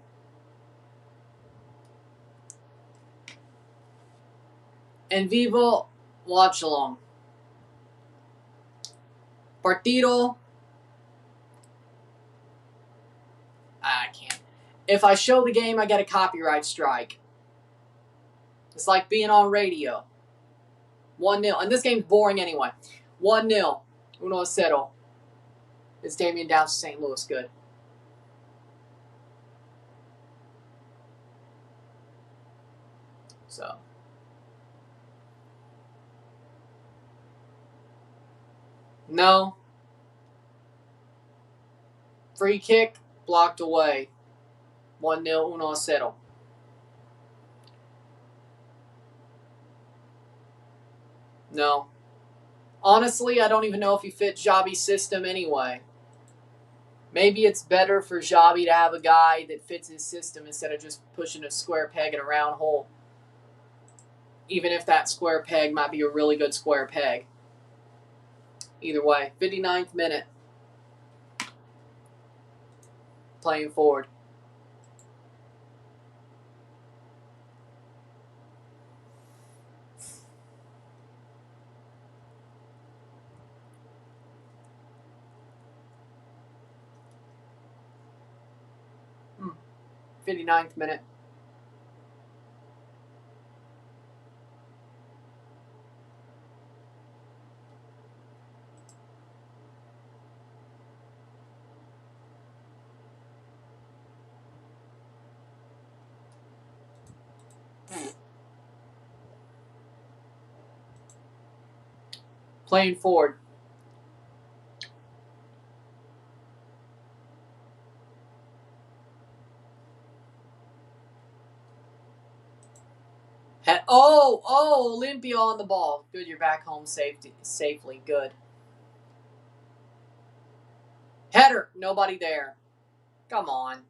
En vivo, Watchalong. Partido. I can't. If I show the game, I get a copyright strike. It's like being on radio. 1-0. And this game's boring anyway. 1-0. 1-0. It's Damian Downs, St. Louis. Good. So. No. Free kick. Blocked away. 1-0. 1-0. No. Honestly, I don't even know if he fits Xabi's system anyway. Maybe it's better for Xabi to have a guy that fits his system instead of just pushing a square peg in a round hole. Even if that square peg might be a really good square peg. Either way, 59th minute. Playing forward. Hmm. 59th minute. Playing forward. Olimpia on the ball. Good, you're back home safely. Good. Header. Nobody there. Come on.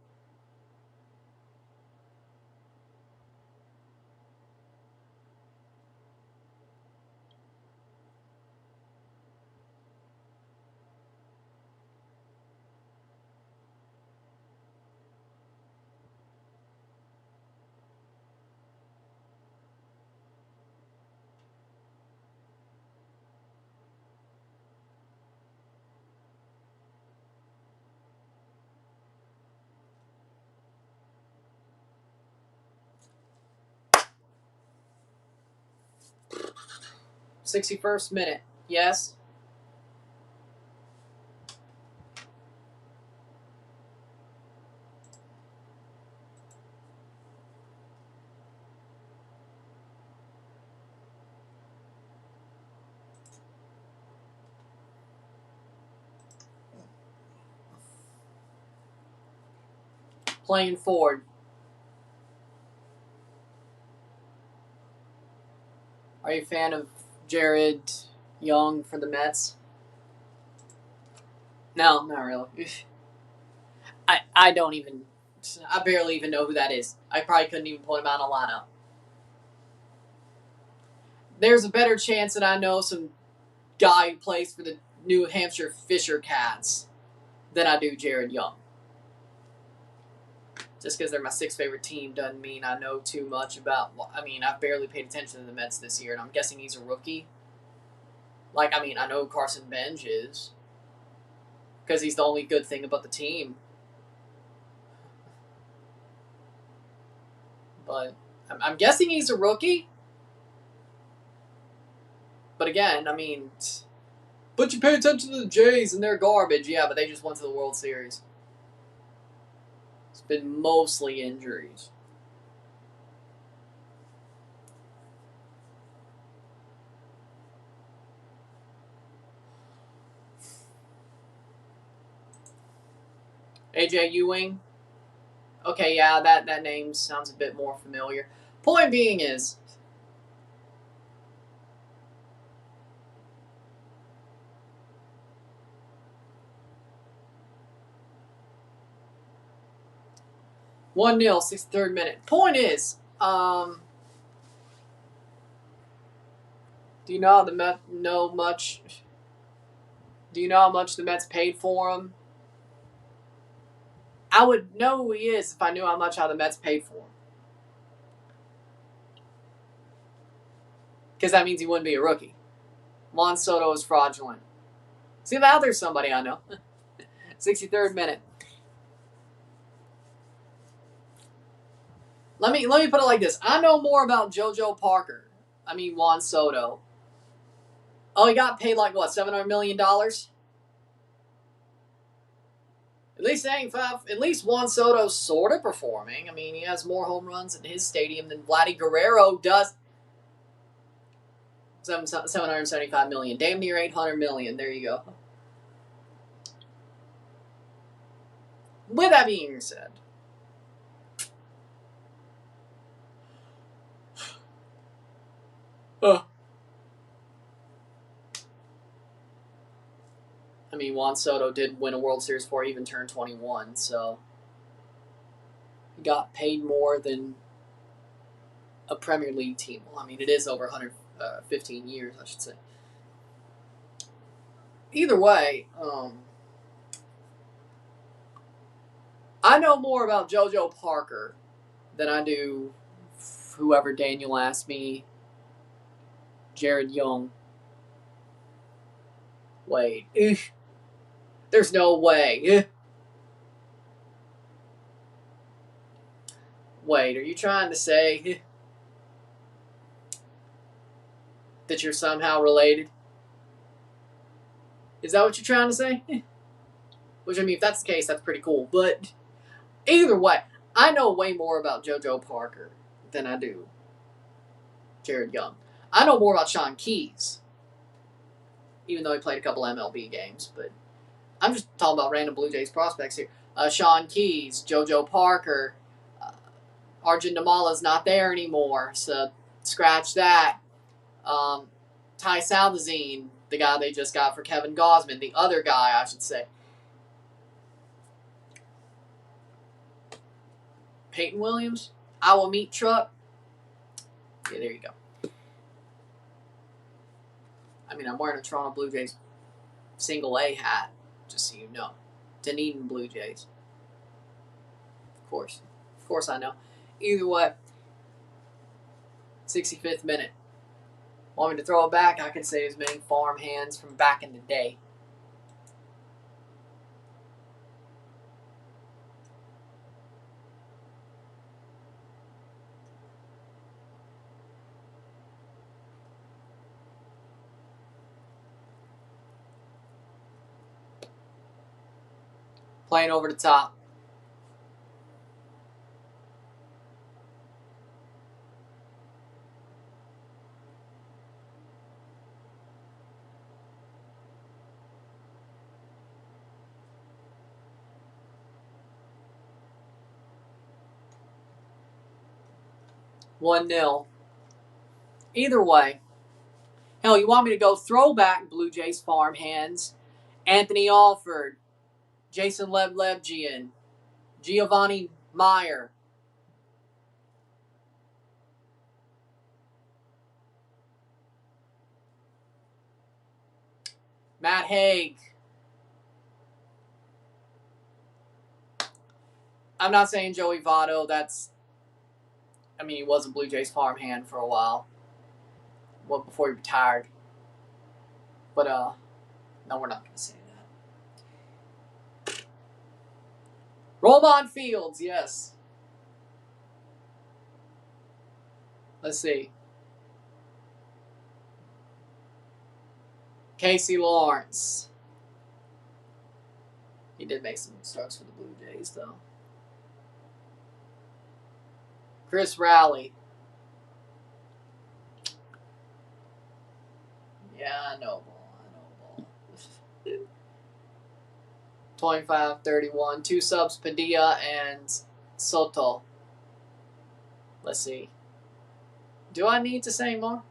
'61st minute. Yes. Playing forward. Are you a fan of Jared Young for the Mets? No, not really. I don't even... I barely even know who that is. I probably couldn't even point him out in a lineup. There's a better chance that I know some guy who plays for the New Hampshire Fisher Cats than I do Jared Young. Just because they're my sixth favorite team doesn't mean I know too much about... I mean, I've barely paid attention to the Mets this year, and I'm guessing he's a rookie. Like, I mean, I know Carson Bench is. Because he's the only good thing about the team. But I'm guessing he's a rookie. But again, I mean... But you pay attention to the Jays and they're garbage. Yeah, but they just went to the World Series. It's been mostly injuries. AJ Ewing. Okay, yeah, that name sounds a bit more familiar. Point being is, one 0 63rd minute. Point is, do you know how the Mets know much? Do you know how much the Mets paid for him? I would know who he is if I knew how much the Mets paid for him. Because that means he wouldn't be a rookie. Juan Soto is fraudulent. See, now there's somebody I know. 63rd minute. Let me put it like this. I know more about Juan Soto. Oh, he got paid like what, $700 million? At least it ain't five. At least Juan Soto's sort of performing. I mean, he has more home runs in his stadium than Vladdy Guerrero does. $775 million, damn near $800 million. There you go. With that being said, I mean, Juan Soto did win a World Series before he even turned 21, so he got paid more than a Premier League team. Well, I mean, it is over 115 years, I should say. Either way, I know more about JoJo Parker than I do whoever Daniel asked me. Jared Young. Wait. There's no way. Wait, are you trying to say that you're somehow related? Is that what you're trying to say? Which, I mean, if that's the case, that's pretty cool. But either way, I know way more about JoJo Parker than I do Jared Young. I know more about Sean Keyes, even though he played a couple MLB games. But I'm just talking about random Blue Jays prospects here. Sean Keyes, JoJo Parker, Arjun Namala's not there anymore, so scratch that. Ty Salvazine, the guy they just got for Kevin Gausman, the other guy, I should say. Peyton Williams, Iowa Meat Truck. Yeah, there you go. I mean, I'm wearing a Toronto Blue Jays single A hat, just so you know. Dunedin Blue Jays. Of course I know. Either way, 65th minute. Want me to throw it back? I can say as many farm hands from back in the day. Playing over the top. One 0. Either way. Hell, you want me to go throwback Blue Jays farm hands? Anthony Alford, Jason Leblegian, Giovanni Meyer. Matt Haig. I'm not saying Joey Votto. He was a Blue Jays farmhand for a while. Well, before he retired. But, no, we're not going to say that. Roman Fields, yes. Let's see. Casey Lawrence. He did make some starts for the Blue Jays, though. Chris Rowley. Yeah, I know ball. 25-31. 2 subs, Padilla and Soto. Let's see. Do I need to say more?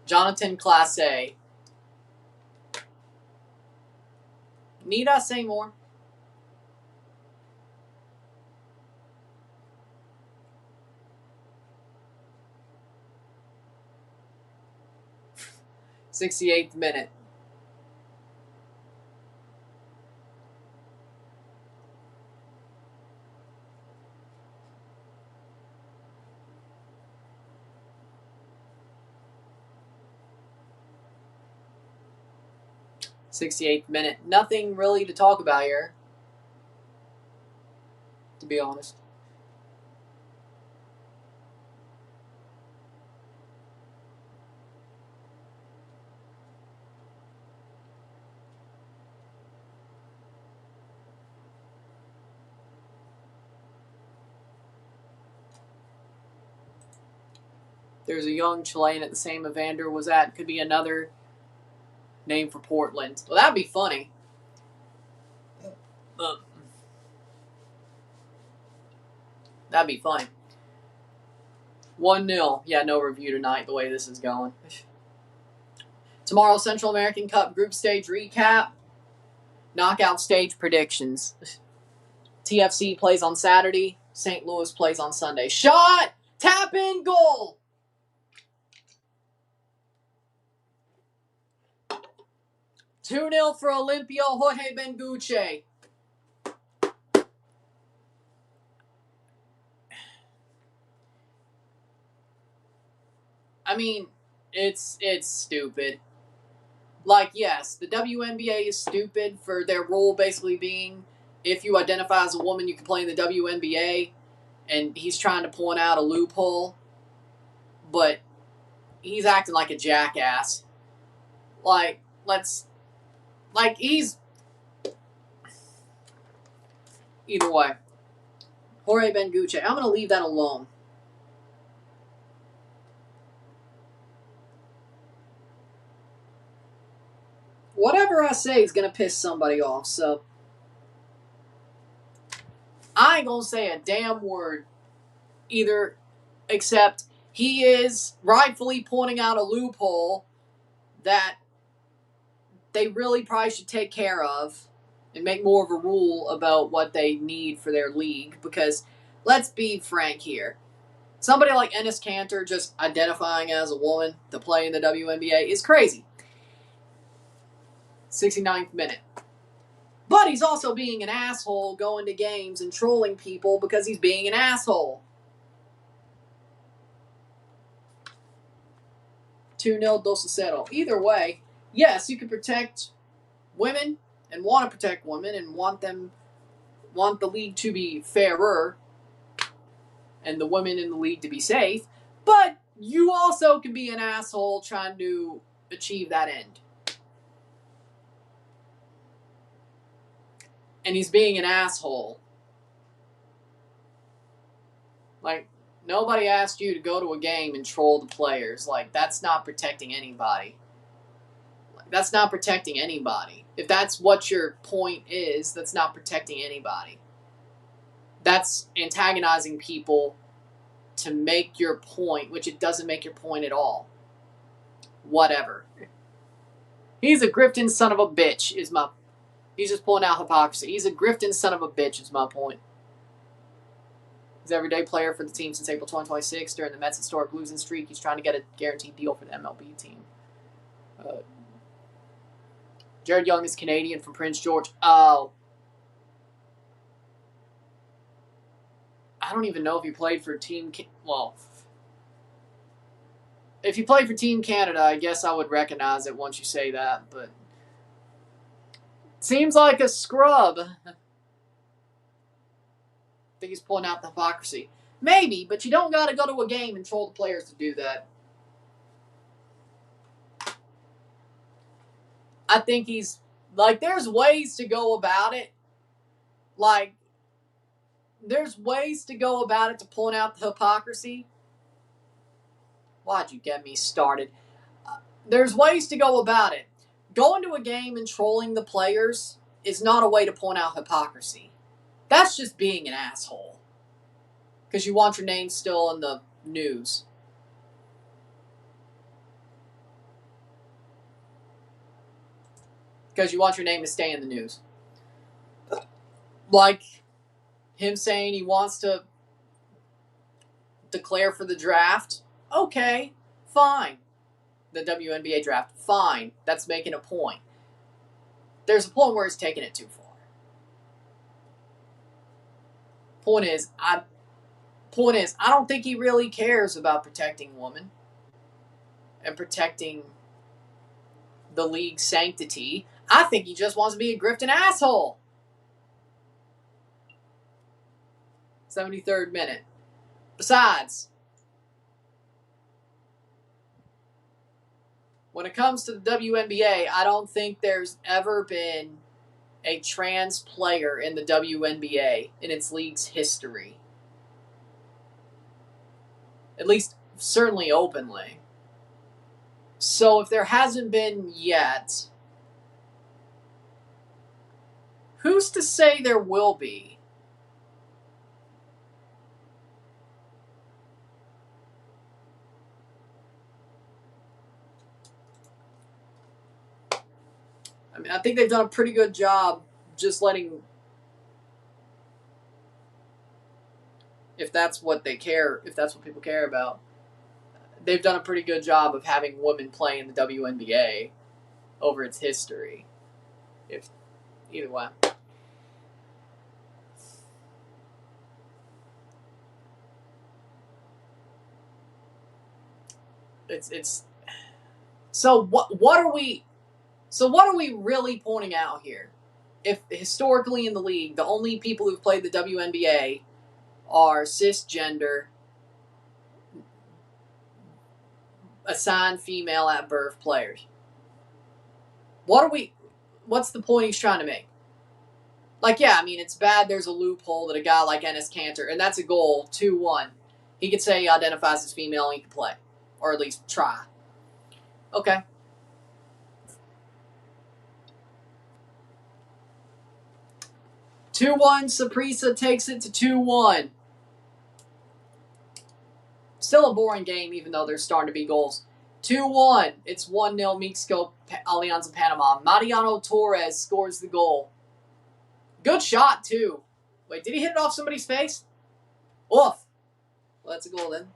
Jonathan Class A. Need I say more? '68th minute. '68th minute. Nothing really to talk about here, to be honest. There's a young Chilean at the same Evander was at. Could be another name for Portland. Well, that'd be funny. That'd be funny. 1-0. Yeah, no review tonight the way this is going. Tomorrow, Central American Cup group stage recap. Knockout stage predictions. TFC plays on Saturday. St. Louis plays on Sunday. Shot! Tap in, goal! $2-0 for Olimpia, Jorge Benguche. I mean, it's stupid. Like, yes, the WNBA is stupid for their rule basically being if you identify as a woman, you can play in the WNBA, and he's trying to point out a loophole, but he's acting like a jackass. He's... Either way. Jorge Benguche. I'm going to leave that alone. Whatever I say is going to piss somebody off, so I ain't going to say a damn word either, except he is rightfully pointing out a loophole that they really probably should take care of and make more of a rule about what they need for their league, because let's be frank here. Somebody like Enes Kanter just identifying as a woman to play in the WNBA is crazy. 69th minute. But he's also being an asshole going to games and trolling people because he's being an asshole. 2-0, 2-0. Either way, yes, you can protect women and want to protect women and want the league to be fairer and the women in the league to be safe, but you also can be an asshole trying to achieve that end. And he's being an asshole. Like, nobody asked you to go to a game and troll the players. Like, that's not protecting anybody. That's not protecting anybody. If that's what your point is, that's not protecting anybody. That's antagonizing people to make your point, which it doesn't make your point at all. Whatever. He's a grifting son of a bitch, he's just pulling out hypocrisy. He's a grifting son of a bitch, is my point. He's an everyday player for the team since April 2026. During the Mets' historic losing streak, he's trying to get a guaranteed deal for the MLB team. Jared Young is Canadian from Prince George. Oh. I don't even know if he played for Team... if he played for Team Canada, I guess I would recognize it once you say that, but... Seems like a scrub. I think he's pulling out the hypocrisy. Maybe, but you don't got to go to a game and troll the players to do that. I think he's... there's ways to go about it. There's ways to go about it to point out the hypocrisy. Why'd you get me started? There's ways to go about it. Going to a game and trolling the players is not a way to point out hypocrisy. That's just being an asshole. Because you want your name still in the news. Because you want your name to stay in the news. Like him saying he wants to declare for the draft. Okay, fine. The WNBA draft, fine. That's making a point. There's a point where it's taking it too far. Point is, I don't think he really cares about protecting women and protecting the league's sanctity. I think he just wants to be a grifting asshole. 73rd minute. Besides, when it comes to the WNBA, I don't think there's ever been a trans player in the WNBA in its league's history. At least, certainly openly. So if there hasn't been yet, who's to say there will be? I mean, I think they've done a pretty good job just letting, if that's what they care, if that's what people care about, they've done a pretty good job of having women play in the WNBA over its history. If either way. It's so what are we really pointing out here? If historically in the league, the only people who've played the WNBA are cisgender, assigned female at birth players. What's the point he's trying to make? Like, yeah, I mean, it's bad there's a loophole that a guy like Enes Kanter, and that's a goal, 2-1. He could say he identifies as female and he can play. Or at least try. Okay. (2-1), Saprissa takes it to 2-1. Still a boring game, even though there's starting to be goals. 2-1. It's 1-0 Mexico, Alianza Panama. Mariano Torres scores the goal. Good shot, too. Wait, did he hit it off somebody's face? Wolff. Well, that's a goal then.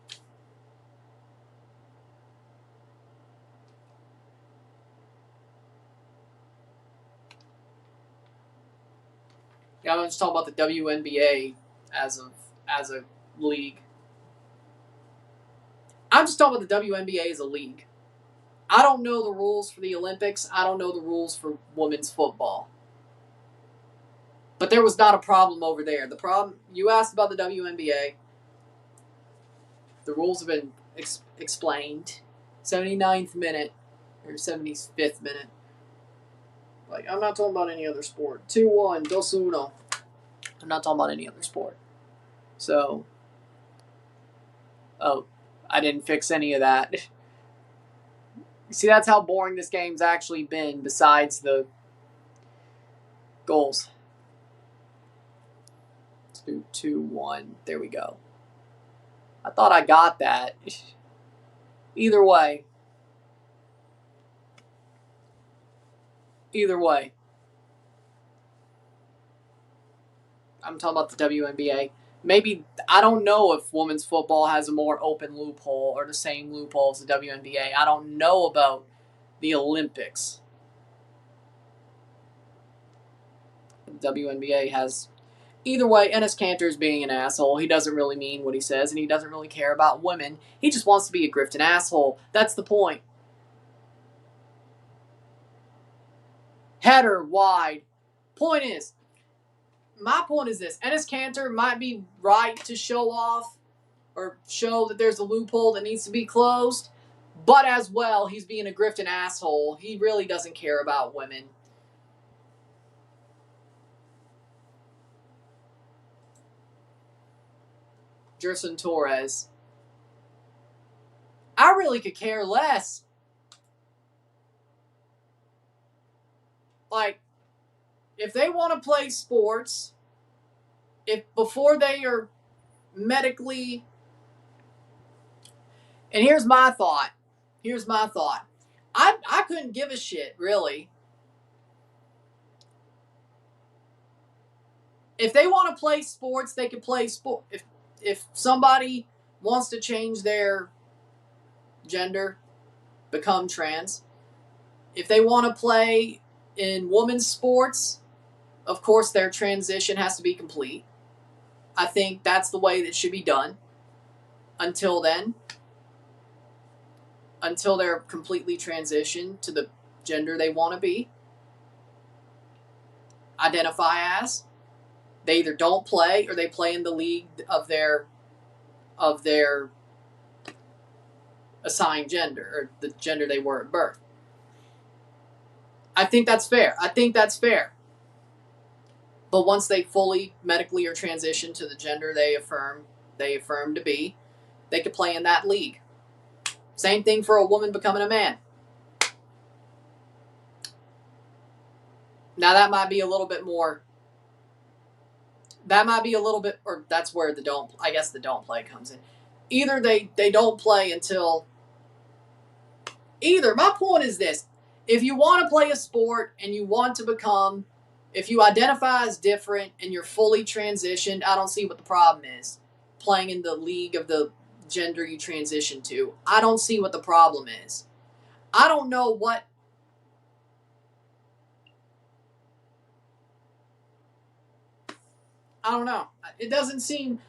Yeah, I'm just talking about the WNBA as a league. I'm just talking about the WNBA as a league. I don't know the rules for the Olympics. I don't know the rules for women's football. But there was not a problem over there. The problem, you asked about the WNBA. The rules have been explained. 79th minute, or 75th minute. Like, I'm not talking about any other sport. 2-1, 2-1. I'm not talking about any other sport. So, I didn't fix any of that. See, that's how boring this game's actually been, besides the goals. Let's do 2-1. There we go. I thought I got that. Either way. I'm talking about the WNBA. Maybe, I don't know if women's football has a more open loophole or the same loophole as the WNBA. I don't know about the Olympics. The WNBA has... Either way, Enes Kanter is being an asshole. He doesn't really mean what he says, and he doesn't really care about women. He just wants to be a grifting asshole. That's the point. Header, wide. My point is this. Enes Kanter might be right to show off or show that there's a loophole that needs to be closed, but as well, he's being a grifting asshole. He really doesn't care about women. Jerson Torres. I really could care less. Like, if they want to play sports, if before they are medically, and here's my thought. I couldn't give a shit, really. If they want to play sports, they can play sport. If somebody wants to change their gender, become trans, if they want to play in women's sports, of course their transition has to be complete. I think that's the way that should be done. Until then, until they're completely transitioned to the gender they want to be, identify as. They either don't play or they play in the league of their assigned gender, or the gender they were at birth. I think that's fair. But once they fully medically are transitioned to the gender they affirm to be, they could play in that league. Same thing for a woman becoming a man. Now that might be a little bit more. Or that's where the don't play comes in. Either they don't play until. Either, my point is this: if you want to play a sport and you want to become, if you identify as different and you're fully transitioned, I don't see what the problem is. Playing in the league of the gender you transition to, I don't see what the problem is. I don't know what. I don't know. It doesn't seem.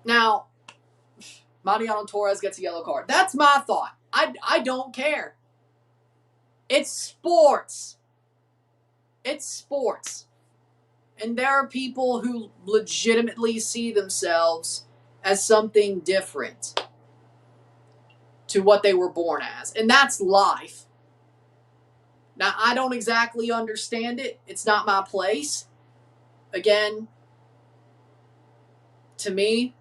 Now, Mariano Torres gets a yellow card. That's my thought. I don't care. It's sports. It's sports. And there are people who legitimately see themselves as something different to what they were born as. And that's life. Now, I don't exactly understand it. It's not my place. Again, to me,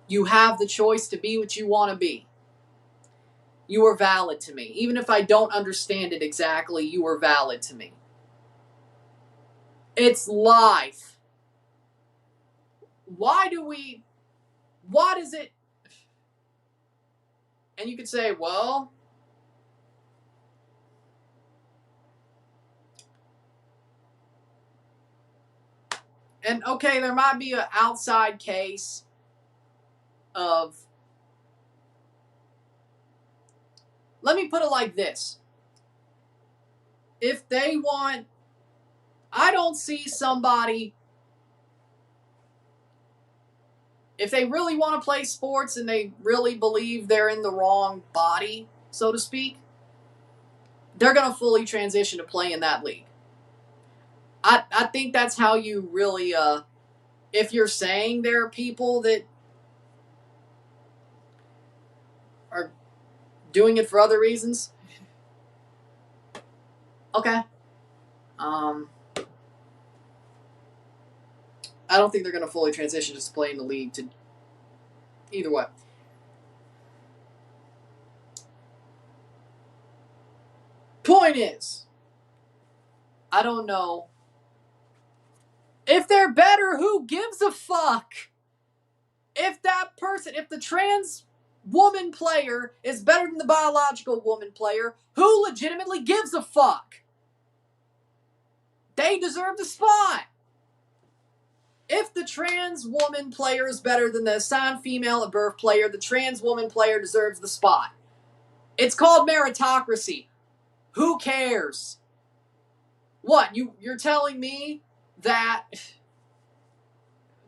you have the choice to be what you want to be. You are valid to me. Even if I don't understand it exactly, you are valid to me. It's life. What is it? And you could say, well, and okay, there might be an outside case of, let me put it like this. If they want, I don't see somebody, if they really want to play sports and they really believe they're in the wrong body, so to speak, they're going to fully transition to play in that league. I think that's how you really, if you're saying there are people that are doing it for other reasons, okay. I don't think they're going to fully transition just to play in the league to either way. Point is, I don't know. If they're better, who gives a fuck? If that person, if the trans woman player is better than the biological woman player, who legitimately gives a fuck? They deserve the spot. If the trans woman player is better than the assigned female at birth player, the trans woman player deserves the spot. It's called meritocracy. Who cares? What, you're telling me that,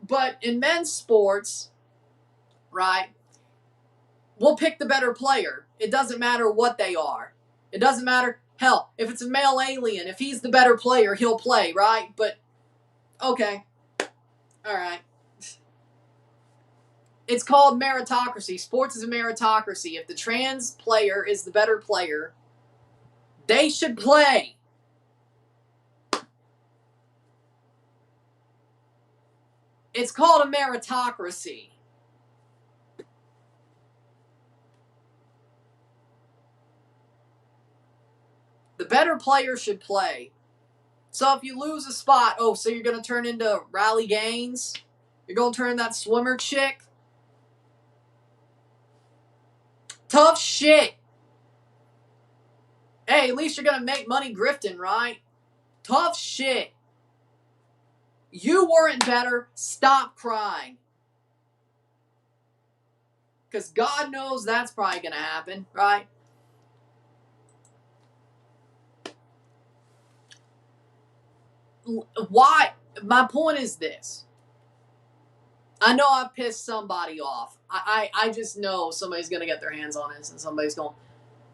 but in men's sports, right, we'll pick the better player. It doesn't matter what they are. It doesn't matter. Hell, if it's a male alien, if he's the better player, he'll play, right? But, okay. All right. It's called meritocracy. Sports is a meritocracy. If the trans player is the better player, they should play. It's called a meritocracy. better player should play. So if you lose a spot, so you're going to turn into Raleigh Gaines? You're going to turn that swimmer chick? Tough shit. Hey, at least you're going to make money grifting, right? Tough shit. You weren't better. Stop crying. Because God knows that's probably going to happen, right? Why? My point is this. I know I've pissed somebody off. I just know somebody's going to get their hands on this and somebody's going to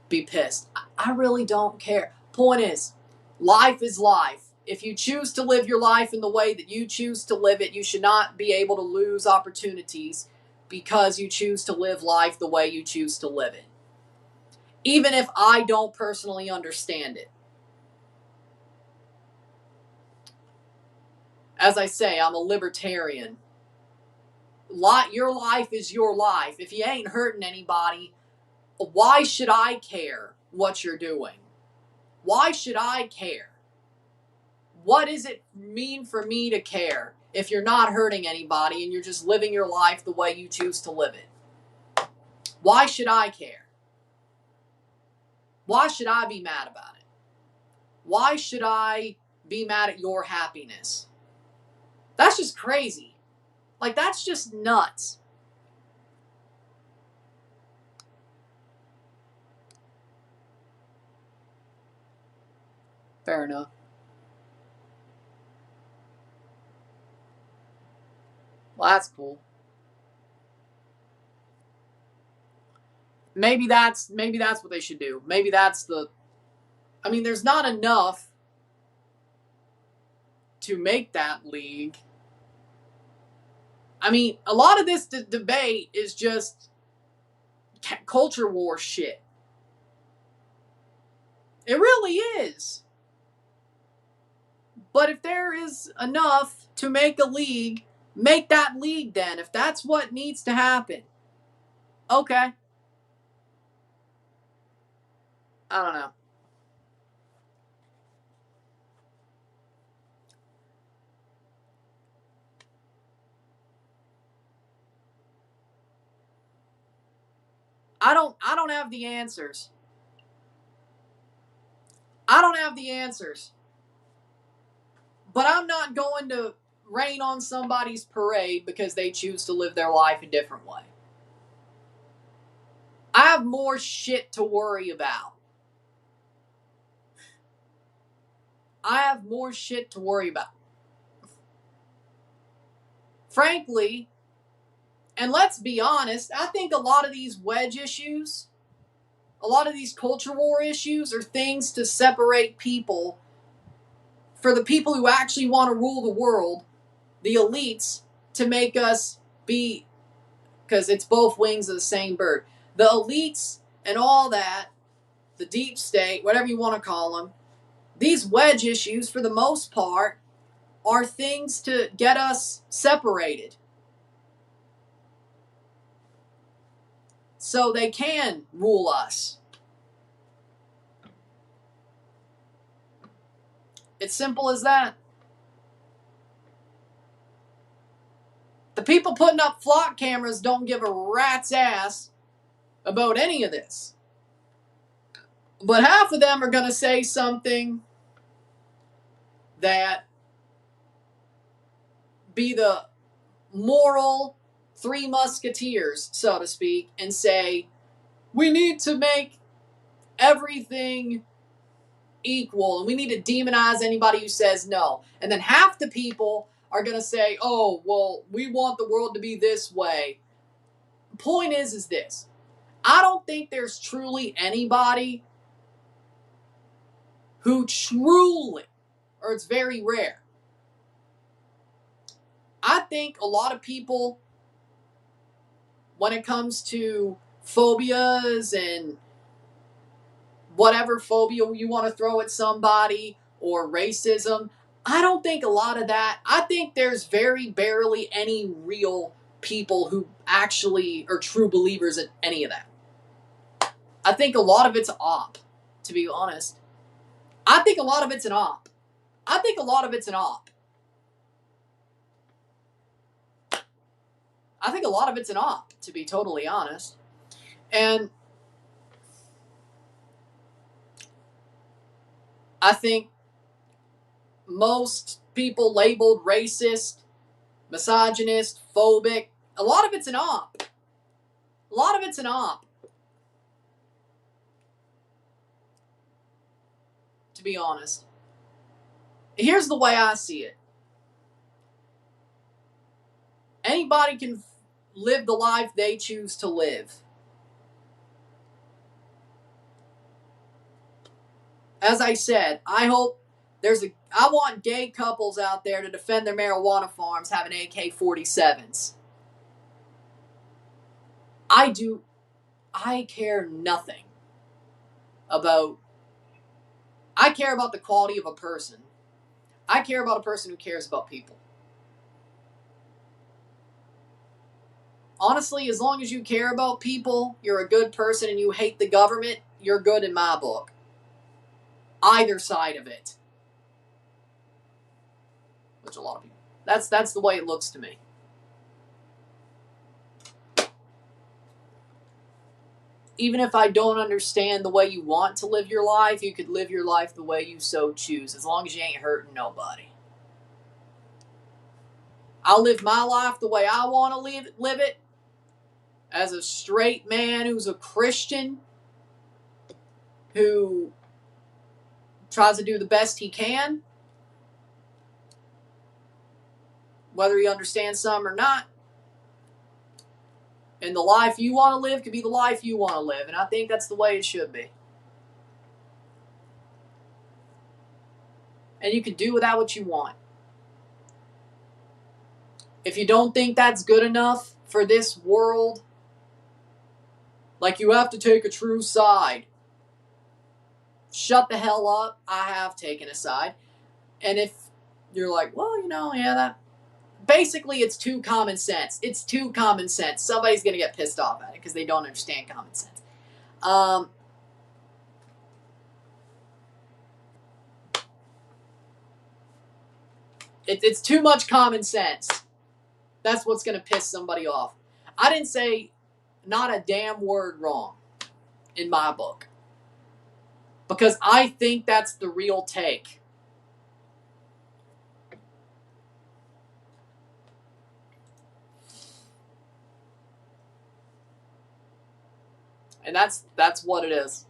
be pissed. I really don't care. Point is, life is life. If you choose to live your life in the way that you choose to live it, you should not be able to lose opportunities because you choose to live life the way you choose to live it. Even if I don't personally understand it. As I say, I'm a libertarian. Your life is your life. If you ain't hurting anybody, why should I care what you're doing? Why should I care? What does it mean for me to care if you're not hurting anybody and you're just living your life the way you choose to live it? Why should I care? Why should I be mad about it? Why should I be mad at your happiness? That's just crazy. Like, that's just nuts. Fair enough. Well, that's cool. Maybe that's what they should do. Maybe that's there's not enough to make that league. A lot of this debate is just culture war shit. It really is. But if there is enough to make a league, make that league then. If that's what needs to happen. Okay. I don't know. I don't have the answers. I don't have the answers. But I'm not going to rain on somebody's parade because they choose to live their life a different way. I have more shit to worry about. I have more shit to worry about. Frankly, and let's be honest, I think a lot of these wedge issues, a lot of these culture war issues are things to separate people. For the people who actually want to rule the world, the elites, to make us be, because it's both wings of the same bird. The elites and all that, the deep state, whatever you want to call them, these wedge issues, for the most part, are things to get us separated. So they can rule us. It's simple as that. The people putting up flock cameras don't give a rat's ass about any of this. But half of them are going to say something that be the moral Three Musketeers, so to speak, and say, we need to make everything equal and we need to demonize anybody who says no. And then half the people are going to say, oh, well, we want the world to be this way. Point is this. I don't think there's truly anybody who truly, or it's very rare. I think a lot of people, when it comes to phobias and whatever phobia you want to throw at somebody or racism, I don't think a lot of that. I think there's very barely any real people who actually are true believers in any of that. I think a lot of it's op, to be honest. I think a lot of it's an op. I think a lot of it's an op. I think a lot of it's an op, to be totally honest. And I think most people labeled racist, misogynist, phobic, a lot of it's an op. A lot of it's an op. To be honest. Here's the way I see it. Anybody can live the life they choose to live. As I said, I want gay couples out there to defend their marijuana farms having AK-47s. I care nothing about. I care about the quality of a person. I care about a person who cares about people. Honestly, as long as you care about people, you're a good person, and you hate the government, you're good in my book. Either side of it. Which a lot of people. That's the way it looks to me. Even if I don't understand the way you want to live your life, you could live your life the way you so choose, as long as you ain't hurting nobody. I'll live my life the way I want to live it, as a straight man who's a Christian, who tries to do the best he can, whether he understands some or not. And the life you want to live could be the life you want to live. And I think that's the way it should be. And you can do with that what you want. If you don't think that's good enough for this world, like you have to take a true side, shut the hell up. I have taken a side. And if you're like, well, that. Basically, it's too common sense. It's too common sense. Somebody's going to get pissed off at it because they don't understand common sense. It's too much common sense. That's what's going to piss somebody off. I didn't say not a damn word wrong in my book. Because I think that's the real take. And that's what it is.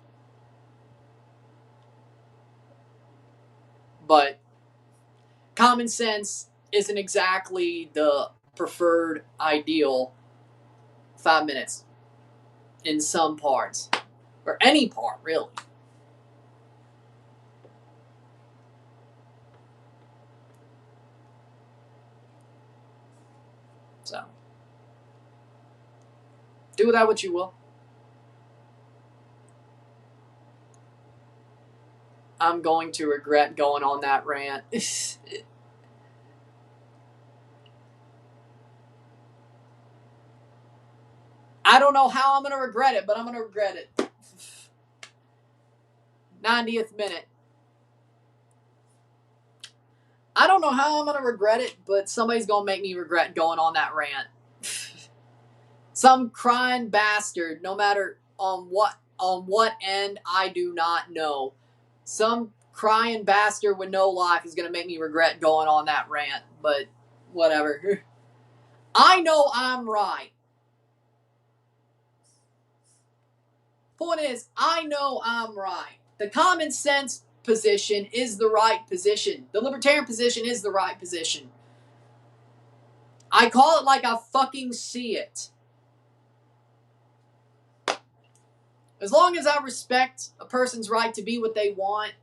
But common sense isn't exactly the preferred ideal 5 minutes in some parts. Or any part, really. So, do with that what you will. I'm going to regret going on that rant. I don't know how I'm going to regret it, but I'm going to regret it. 90th minute. I don't know how I'm going to regret it, but somebody's going to make me regret going on that rant. Some crying bastard, no matter on what end, I do not know. Some crying bastard with no life is going to make me regret going on that rant, but whatever. I know I'm right. Point is, I know I'm right. The common sense position is the right position. The libertarian position is the right position. I call it like I fucking see it. As long as I respect a person's right to be what they want,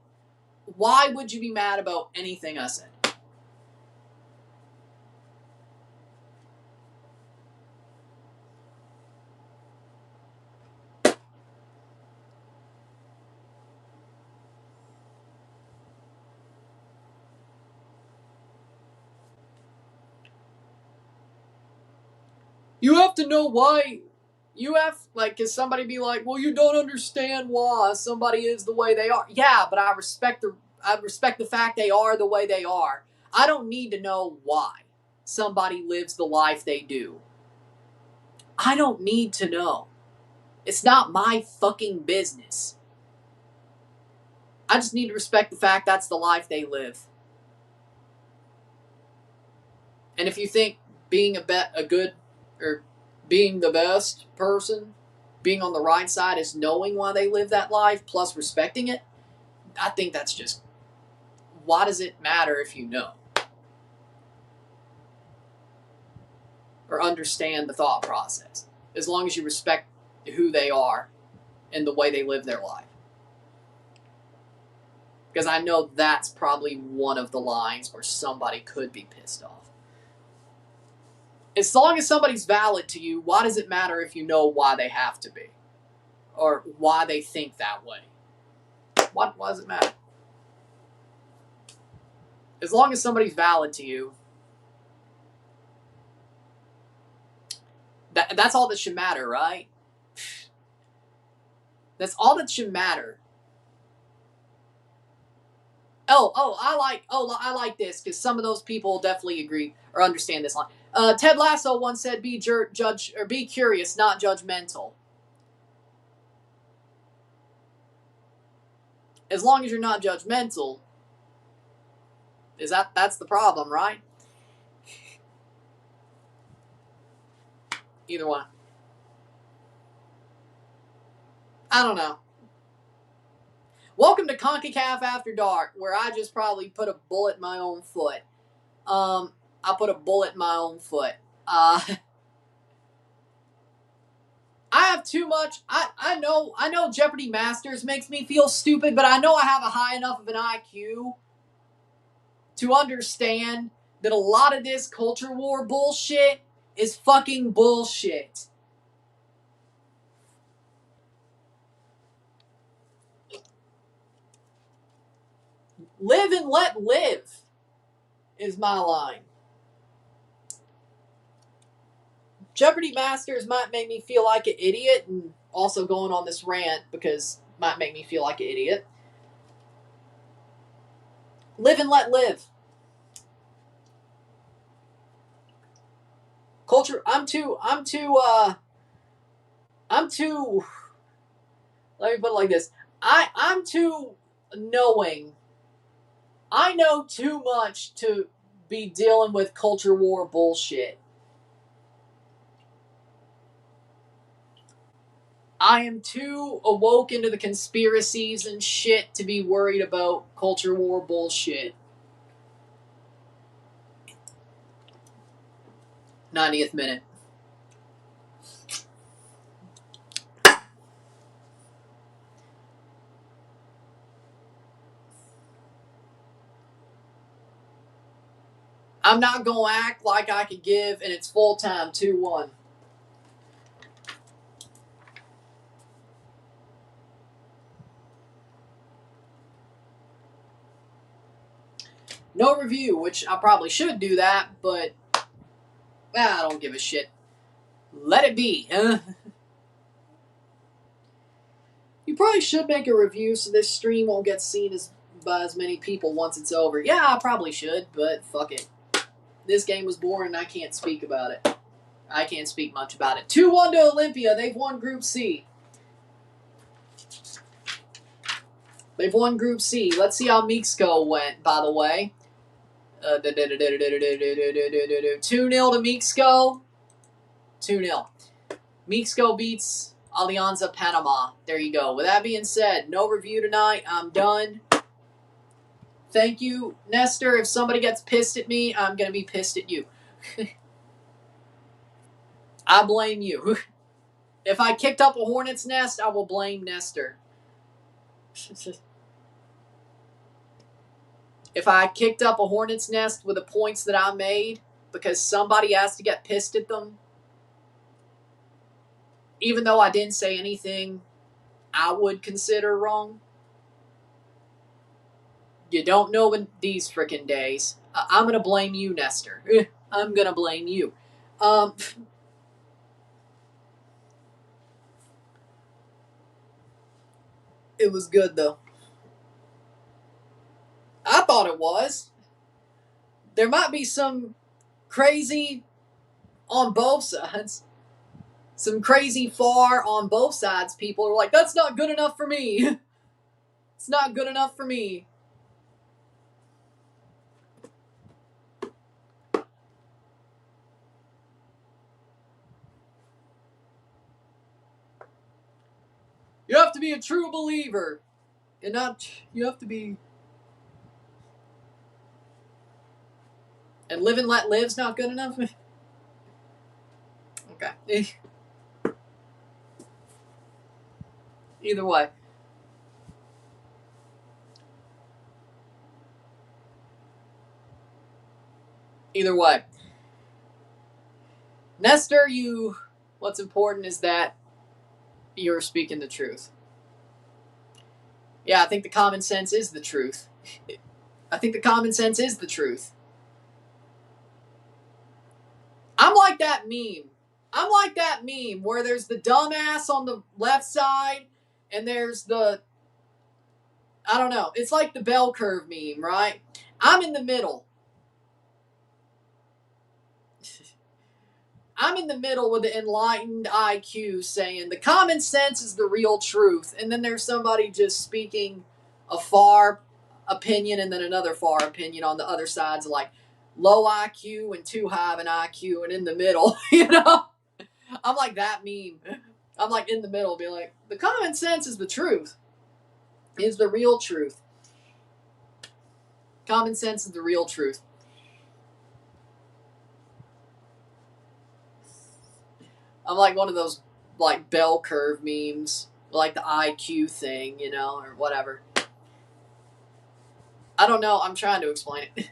why would you be mad about anything I said? You have to know why. Cause somebody be like, well, you don't understand why somebody is the way they are. Yeah, but I respect I respect the fact they are the way they are. I don't need to know why somebody lives the life they do. I don't need to know. It's not my fucking business. I just need to respect the fact that's the life they live. And if you think being being the best person, being on the right side is knowing why they live that life plus respecting it, I think that's just, why does it matter if you know? Or understand the thought process. As long as you respect who they are and the way they live their life. Because I know that's probably one of the lines where somebody could be pissed off. As long as somebody's valid to you, why does it matter if you know why they have to be? Or why they think that way? Why does it matter? As long as somebody's valid to you, that's all that should matter, right? That's all that should matter. I like this because some of those people definitely agree or understand this line. Ted Lasso once said, "Be be curious, not judgmental." As long as you're not judgmental, that's the problem, right? Either one. I don't know. Welcome to CONCACAF After Dark, where I just probably put a bullet in my own foot. I put a bullet in my own foot. I have too much. I know Jeopardy Masters makes me feel stupid, but I know I have a high enough of an IQ to understand that a lot of this culture war bullshit is fucking bullshit. Live and let live is my line. Jeopardy Masters might make me feel like an idiot, and also going on this rant because might make me feel like an idiot. Live and let live. Culture. I'm too. Let me put it like this. I'm too knowing. I know too much to be dealing with culture war bullshit. I am too awoke into the conspiracies and shit to be worried about culture war bullshit. 90th minute. I'm not going to act like I could give, and it's full time 2-1. No review, which I probably should do that, but I don't give a shit. Let it be. You probably should make a review so this stream won't get seen by as many people once it's over. Yeah, I probably should, but fuck it. This game was boring and I can't speak about it. I can't speak much about it. 2-1 to Olimpia. They've won Group C. They've won Group C. Let's see how Mexico went, by the way. 2-0 to Mexico. 2-0. Mexico beats Alianza Panama. There you go. With that being said, no review tonight. I'm done. Thank you, Nestor. If somebody gets pissed at me, I'm going to be pissed at you. I blame you. If I kicked up a hornet's nest, I will blame Nestor. If I kicked up a hornet's nest with the points that I made because somebody has to get pissed at them, even though I didn't say anything I would consider wrong, you don't know in these frickin' days. I'm going to blame you, Nestor. I'm going to blame you. It was good, though. I thought it was. There might be some crazy on both sides. Some crazy far on both sides people are like, that's not good enough for me. It's not good enough for me. You have to be a true believer. And not, you have to be. And live and let live's not good enough? Okay. Either way. Either way. Nestor, what's important is that you're speaking the truth. Yeah, I think the common sense is the truth. I think the common sense is the truth. I'm like that meme. I'm like that meme where there's the dumbass on the left side and there's the, I don't know, it's like the bell curve meme, right? I'm in the middle. I'm in the middle with the enlightened IQ saying the common sense is the real truth. And then there's somebody just speaking a far opinion and then another far opinion on the other sides, like low IQ and too high of an IQ and in the middle, you know? I'm like that meme. I'm like in the middle, being like, the common sense is the truth. Is the real truth. Common sense is the real truth. I'm like one of those like bell curve memes, like the IQ thing, you know, or whatever. I don't know. I'm trying to explain it.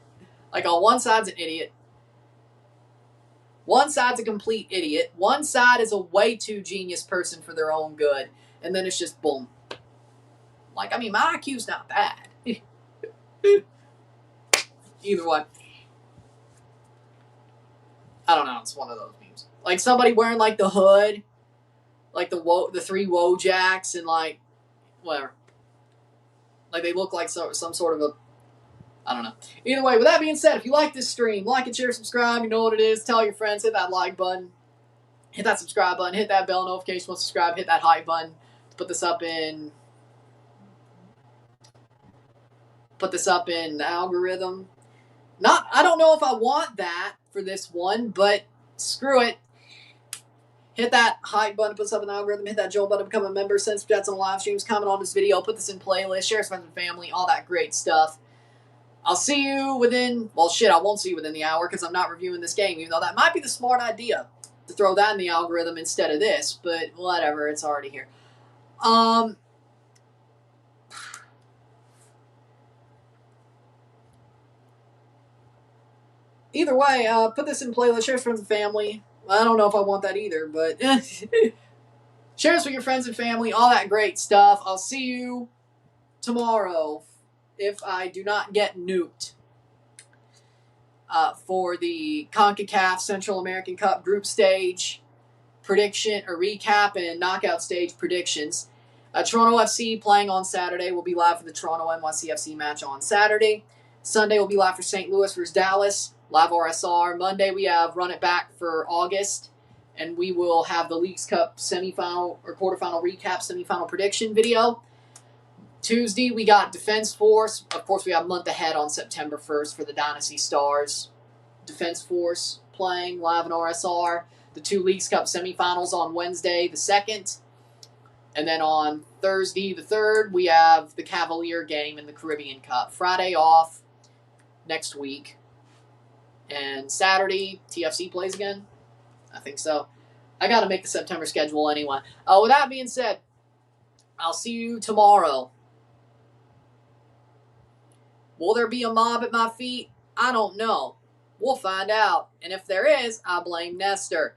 Like on one side's an idiot. One side's a complete idiot. One side is a way too genius person for their own good. And then it's just boom. Like, I mean, my IQ's not bad. Either way. I don't know. It's one of those memes. Like somebody wearing like the hood, like the three Wojaks and like whatever. Like they look like some sort of a, I don't know. Either way, with that being said, if you like this stream, like and share, subscribe. You know what it is. Tell your friends. Hit that like button. Hit that subscribe button. Hit that bell notification. Once subscribe. Hit that hype button. Put this up in the algorithm. I don't know if I want that for this one, but screw it. Hit that hype button, put this up in the algorithm, hit that join button, become a member, send some chats on live streams, comment on this video, put this in playlist, share with friends and family, all that great stuff. I'll see you within, well shit, I won't see you within the hour because I'm not reviewing this game, even though that might be the smart idea to throw that in the algorithm instead of this, but whatever, it's already here. Either way, put this in playlist, share with friends and family. I don't know if I want that either, but share this with your friends and family, all that great stuff. I'll see you tomorrow if I do not get nuked for the CONCACAF Central American Cup group stage prediction or recap and knockout stage predictions. Toronto FC playing on Saturday. We'll be live for the Toronto NYC FC match on Saturday. Sunday we'll be live for St. Louis versus Dallas. Live RSR. Monday we have Run It Back for August. And we will have the Leagues Cup semifinal or quarterfinal recap, semifinal prediction video. Tuesday we got Defense Force. Of course we have a month ahead on September 1st for the Dynasty Stars. Defense Force playing live in RSR. The two Leagues Cup semifinals on Wednesday the 2nd. And then on Thursday the 3rd, we have the Cavalier game in the Caribbean Cup. Friday off next week. And Saturday, TFC plays again? I think so. I got to make the September schedule anyway. With that being said, I'll see you tomorrow. Will there be a mob at my feet? I don't know. We'll find out. And if there is, I blame Nestor.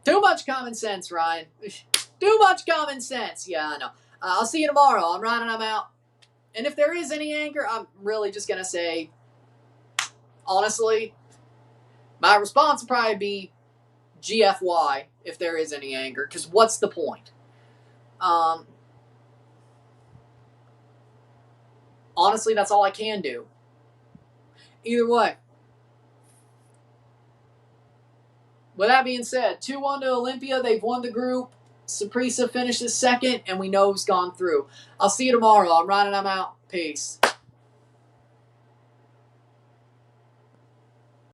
Too much common sense, Ryan. Too much common sense. Yeah, I know. I'll see you tomorrow. I'm Ryan and I'm out. And if there is any anger, I'm really just going to say, honestly, my response would probably be GFY if there is any anger. Because what's the point? honestly, that's all I can do. Either way. With that being said, 2-1 to Olimpia. They've won the group. Saprissa finishes second, and we know who's gone through. I'll see you tomorrow. I'm Ryan, and I'm out. Peace.